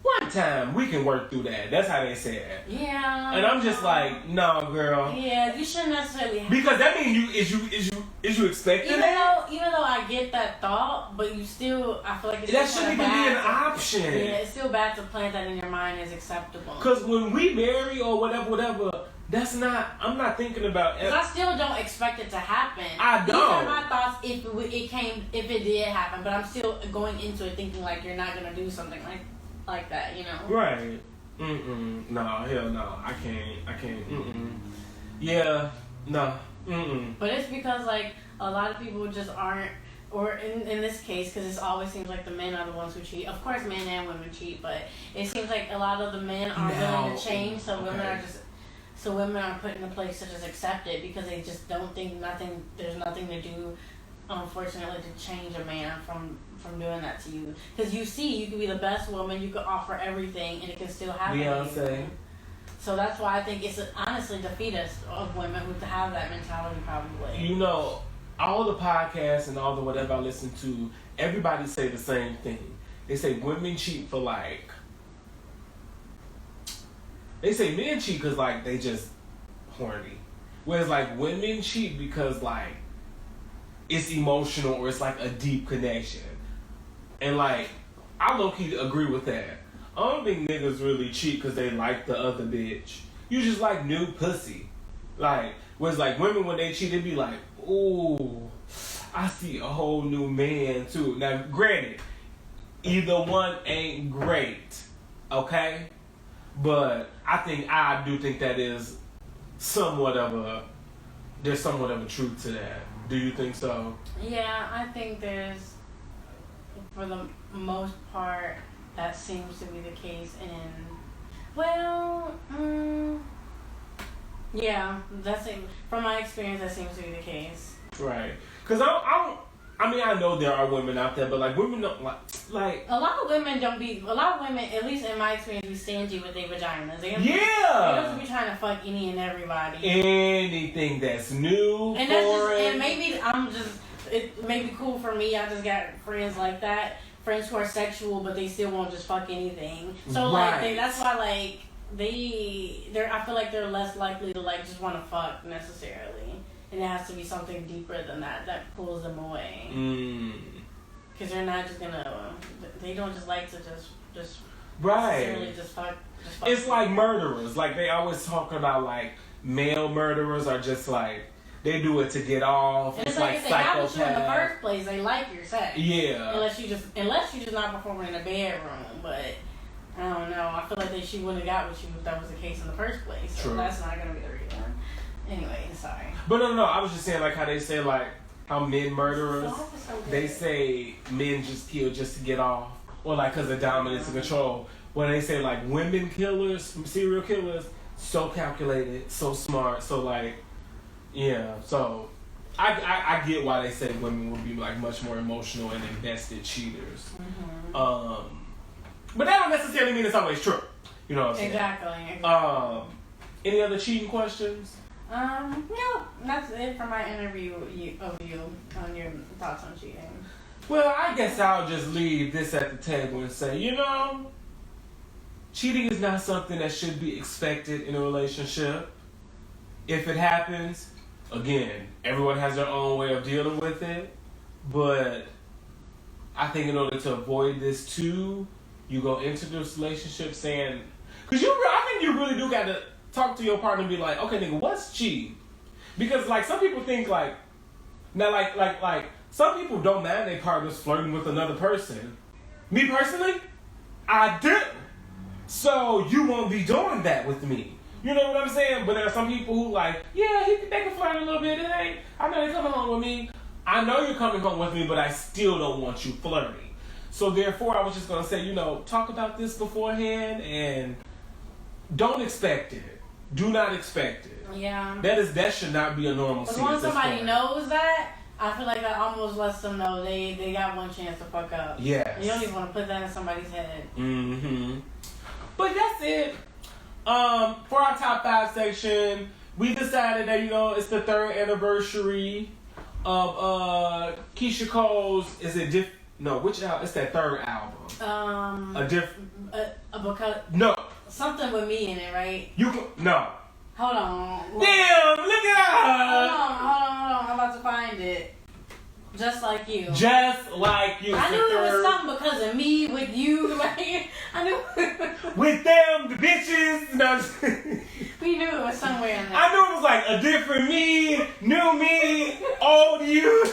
One time we can work through that. That's how they said it. Yeah. And I'm just like, no, girl. Yeah, you shouldn't necessarily. Because that means is you expecting that? Even though I get that thought, but you still, I feel like it's that shouldn't even be an option. Yeah, it's still bad to plant that in your mind as acceptable. Because when we marry or whatever, that's not. I'm not thinking about. Because I still don't expect it to happen. I don't. These are my thoughts if it did happen, but I'm still going into it thinking like you're not gonna do something like that, you know? Right. No, hell no. I can't. Yeah. No. But it's because like a lot of people just aren't, or in this case, because it always seems like the men are the ones who cheat. Of course, men and women cheat, but it seems like a lot of the men aren't willing to change, so women are put in a place to just accept it because they just don't think there's nothing to do, unfortunately, to change a man from doing that to you. Because you can be the best woman, you can offer everything, and it can still happen to you. So that's why I think it's honestly defeatist of women who have that mentality probably. You know, all the podcasts and all the whatever I listen to, everybody say the same thing. They say women cheat for like... They say men cheat because like they just horny. Whereas like women cheat because like it's emotional or it's like a deep connection. And like, I low-key agree with that. I don't think niggas really cheat because they like the other bitch. You just like new pussy. Like, whereas like women when they cheat, they be like, ooh, I see a whole new man too. Now, granted, either one ain't great, okay? But I do think that is somewhat of a truth to that. Do you think so? Yeah, I think there's, for the most part, that seems to be the case. And yeah, from my experience, that seems to be the case. Right. Because I know there are women out there, but like women don't like. A lot of women, at least in my experience, be stingy with their vaginas. They don't be trying to fuck any and everybody. Anything that's new, and foreign. It may be cool for me. I just got friends like that. Friends who are sexual, but they still won't just fuck anything. So like, that's why like I feel like they're less likely to like just want to fuck necessarily, and it has to be something deeper than that pulls them away. Because they're not just gonna. They don't just like to just necessarily just fuck. It's like murderers. Like they always talk about like male murderers are just like. They do it to get off. And it's like if they got with you in the first place, they like your sex. Yeah. Unless you just not performing in the bedroom, but I don't know. I feel like she wouldn't have got with you if that was the case in the first place. So that's not gonna be the reason. Anyway, sorry. But no. I was just saying like how they say like how men murderers. They say men just kill just to get off, or like because of dominance and control. When they say like women killers, serial killers, so calculated, so smart, so like. Yeah, so I get why they say women would be like much more emotional and invested cheaters. But that don't necessarily mean it's always true. You know what I'm saying? Exactly. Any other cheating questions? No, that's it for my interview of you on your thoughts on cheating. Well, I guess I'll just leave this at the table and say, you know, cheating is not something that should be expected in a relationship. If it happens, again, everyone has their own way of dealing with it, but I think in order to avoid this too, you go into this relationship saying, because I think you really do got to talk to your partner and be like, okay, nigga, what's cheating? Because like some people think like now like some people don't mind their partners flirting with another person. Me personally, I do. So you won't be doing that with me. You know what I'm saying? But there are some people who like, yeah, they can flirt a little bit. I know they're coming home with me. I know you're coming home with me, but I still don't want you flirting. So therefore, I was just gonna say, talk about this beforehand and don't expect it. Do not expect it. Yeah. That should not be a normal scene. As long as somebody knows that, I feel like that almost lets them know they got one chance to fuck up. Yes. You don't even want to put that in somebody's head. Mm-hmm. But that's it. For our top 5 section, we decided that, it's the 3rd anniversary of Keyshia Cole's, which album? It's that 3rd album. Because no. Something with me in it, right? No. Hold on. Damn, look at her. Hold on. I'm about to find it. Just like you. Just like you. I knew it was something because of me, with you. Like, I knew. With them, the bitches. No. We knew it was somewhere in there. I knew it was like a different me, new me, old you.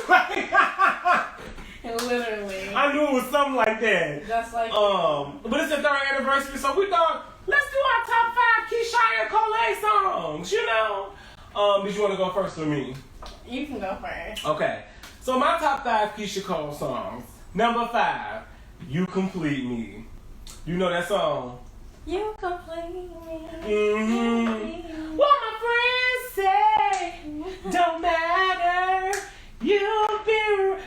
Literally. I knew it was something like that. Just like but it's the 3rd anniversary, so we thought, let's do our top 5 Keyshia Cole songs, Did you want to go first or me? You can go first. Okay. So my top 5 Keyshia Cole songs. Number 5, You Complete Me. You know that song? You complete me. Mm-hmm. What my friends say don't matter. You've been...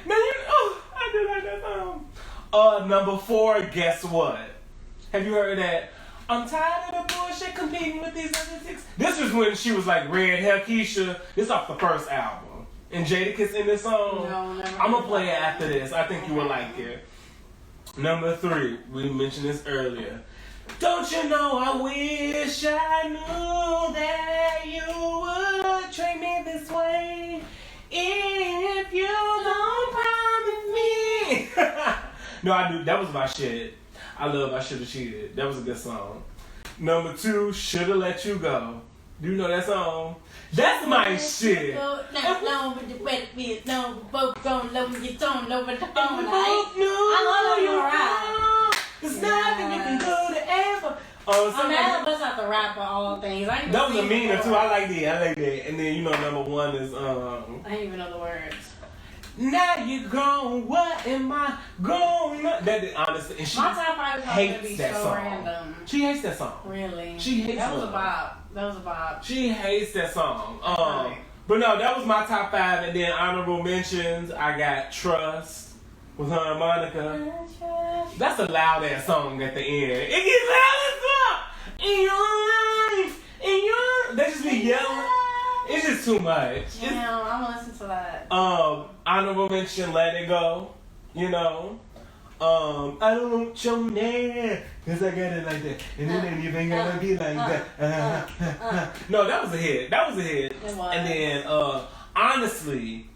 I do like that song. Number 4, guess what? Have you heard that? I'm tired of the bullshit competing with these other chicks. This was when she was like red hair Keyshia. This off the first album. And Jadakiss in this song. No, never. I'm gonna play it after this. I think you will like it. Number 3, we mentioned this earlier. Don't you know I wish I knew that you would treat me this way if you don't promise me. No, I do. That was my shit. I love I Shoulda Cheated. That was a good song. Number 2, Shoulda Let You Go. Do you know that song? That's my shit. No, but the wet beat, no, both gon' lower your tone over the phone. I love you rap. There's nothing you can do to ever. I'm mad bust out the rap of all things. That was a meaner too. I like that. And then number 1 is I didn't even know the words. Now you gone, what am I going? That honestly, and she my top 5 is probably gonna be that so song. random. She hates that song. Really? She hates that. Was a bop. She hates that song. Right. But no, that was my top 5, and then honorable mentions. I got Trust with her and Monica. That's a loud ass song at the end. It gets loud as fuck. In your life, they just be yelling. It's just too much. Yeah, I'm gonna listen to that. Honorable mention, Let It Go. I don't want your man, cause I got it like that. And it ain't even gonna be like that. No, that was a hit. It was. And then, honestly,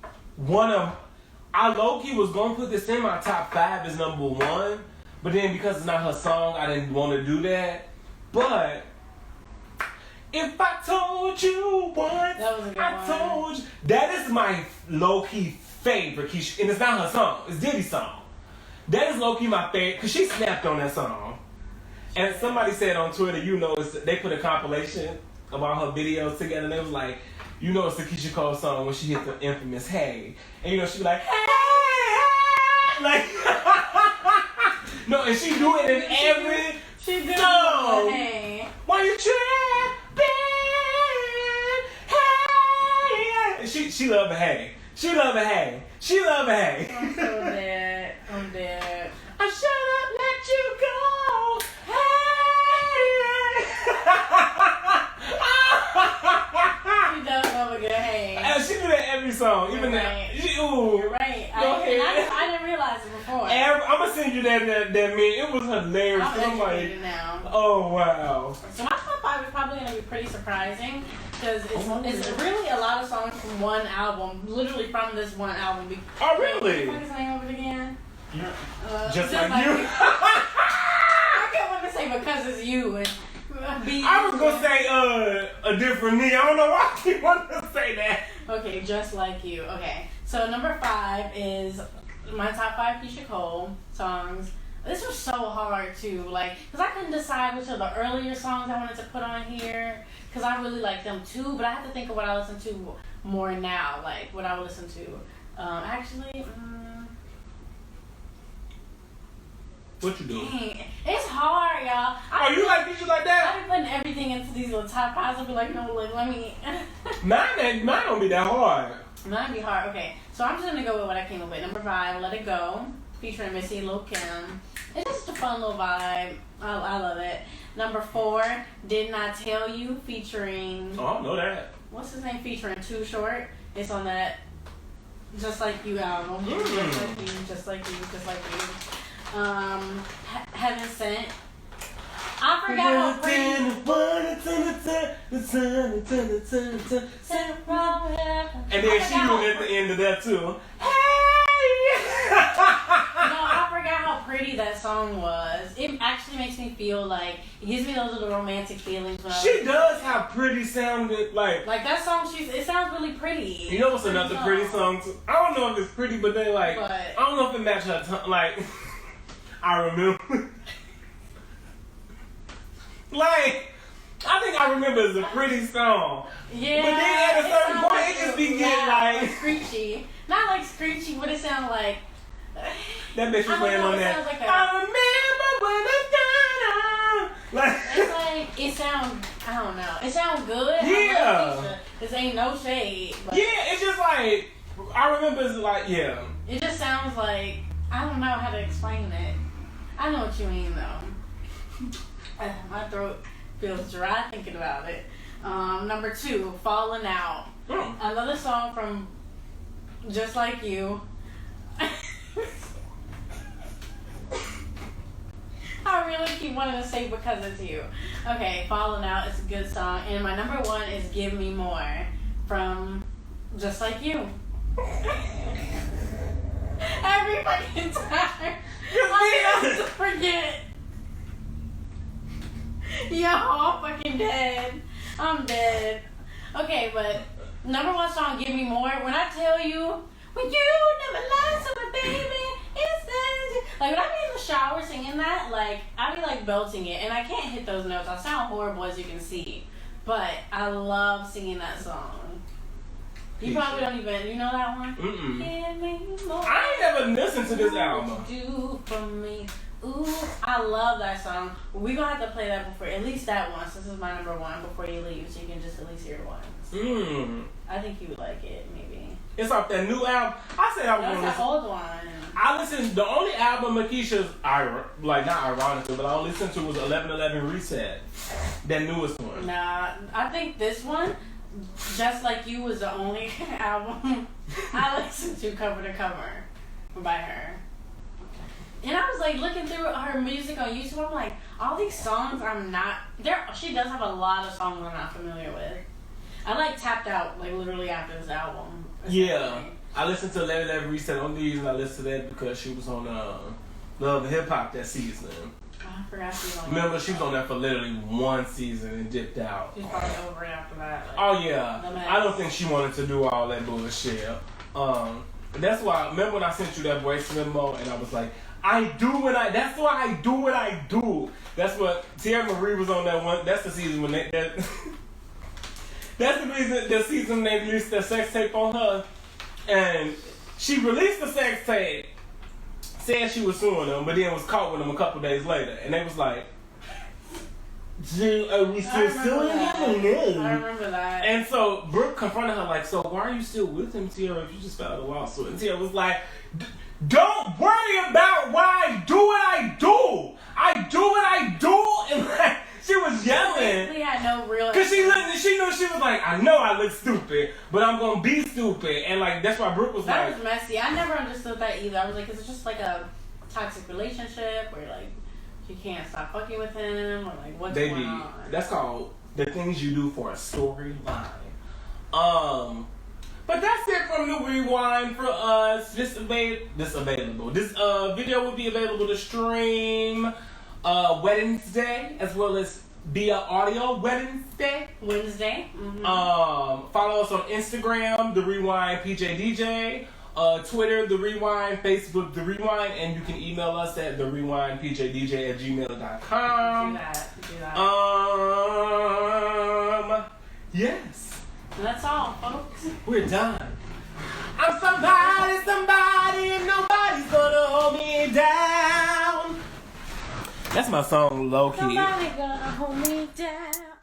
I low-key was gonna put this in my top 5 as number 1, but then because it's not her song, I didn't want to do that. But if I told you once, I told you. That is my low-key favorite Keyshia, and it's not her song. It's Diddy's song. That is low-key my favorite, because she snapped on that song. And somebody said on Twitter, they put a compilation of all her videos together, and they was like, it's the Keyshia Cole song when she hit the infamous Hey. And she be like, hey, like, no, and she do it in every song. Hey. Why you tripping? Hey. She love a hey. She love a hey. I'm so dead. I should've let you go. Hey. She does love a good hey. And she do that every song. You're Even right. You're right. I didn't realize it before. I'm gonna send you that meme. It was hilarious. I'm educated now. Oh wow. So my top 5 is probably gonna be pretty surprising because it's really a lot of songs from one album, literally from this one album. Oh really? What is the name of it again? Just like you. I can't want to say because it's you and I was gonna say a different me. I don't know why you want to say Say that. Okay, Just Like You. Okay, so number 5 is my top 5 Keyshia Cole songs. This was so hard too, like, cause I couldn't decide which of the earlier songs I wanted to put on here, cause I really like them too. But I have to think of what I listen to more now, like what I would listen to. What you doing? Dang, it's hard, y'all. You like Keyshia like that? I've been putting everything into these little top 5s. I'll be like, no, look, let me. Mine don't be that hard. Mine be hard. Okay, so I'm just gonna go with what I came up with. Number 5, Let It Go, featuring Missy and Lil Kim. It's just a fun little vibe. I love it. Number 4, Didn't I Tell You, featuring. Oh, I know that. What's his name? Featuring Too Short. It's on that Just Like You album. Just Like You, Just Like You, Just Like You. Heaven Sent. I forgot how pretty. And then she was at the end of that too. No, I forgot how pretty that song was. It actually makes me feel like, it gives me those little romantic feelings. When She does have pretty sounded, like that song, it sounds really pretty. You know what's another pretty song too? I don't know if it's pretty, but they like, I don't know if it matches her tongue. Like, I remember. Like, I think I remember it's a pretty song. Yeah. But then at a certain point, it just be getting like screechy. Not like screechy, but it sounds like. That bitch was playing on that. Like I remember when it's it's like, it sounds, I don't know. It sounds good. Yeah. This ain't no shade. But yeah, it's just like, I remember it's like, yeah. It just sounds like, I don't know how to explain it. I know what you mean though. My throat feels dry thinking about it. Number 2, Falling Out. Another song from Just Like You. I really keep wanting to say Because It's You. Okay, Falling Out is a good song. And my number 1 is Give Me More from Just Like You. Every fucking time. I have to forget. Yo, I'm fucking dead. I'm dead. Okay, but number 1 song, Give Me More. When I tell you, when you never lied to me, baby, it's like when I be in the shower singing that, like I be like belting it, and I can't hit those notes. I sound horrible as you can see, but I love singing that song. You probably don't even, you know that one? Mm-mm. Give me more. I ain't never listened to this album. Do for me. Ooh, I love that song. We're gonna have to play that before, at least that once. This is my number 1 before you leave, so you can just at least hear it once. I think you would like it, maybe. It's off that new album. I said I was That's gonna the old one. I listened. The only album of Keyshia's, like not ironically, but I listened to was 11/11 Reset, that newest one. Nah, I think this one, Just Like You, was the only album I listened to cover to cover by her. And I was like looking through her music on YouTube. I'm like, all these songs I'm not there. She does have a lot of songs I'm not familiar with. I like tapped out like literally after this album. Yeah, I listened to 11/11 Reset. Only reason I listened to that because she was on Love and Hip Hop that season. I forgot she was on. Remember, she was on that for literally 1 season and dipped out. She's probably over it after that. Like, oh yeah, I don't think she wanted to do all that bullshit. That's why. Remember when I sent you that voice memo and I was like, that's why I do what I do. That's what Tierra Marie was on that one. That's the season when that's the reason the season they released the sex tape on her. And she released the sex tape, said she was suing them, but then was caught with them a couple days later. And they was like, are we still suing him? I remember that. And so Brooke confronted her like, so why are you still with him, Tierra, if you just filed a lawsuit? And Tierra was like, don't worry about why I do what I do. I do what I do. And like, she was yelling. Basically had no real. Cause she knew she was like, I know I look stupid, but I'm gonna be stupid. And like that's why Brooke was that like, was messy. I never understood that either. I was like, is it just like a toxic relationship where like she can't stop fucking with him, or like what's going on? That's called the things you do for a storyline. But that's it from the Rewind for us. This video will be available to stream Wednesday as well as be an audio Wednesday. Mm-hmm. Follow us on Instagram, The Rewind PJDJ, Twitter, The Rewind, Facebook, The Rewind, and you can email us at therewinepodcast@gmail.com. Do that. Yes. And that's all, folks. We're done. I'm somebody, and nobody's gonna hold me down. That's my song, low key. Somebody gonna hold me down.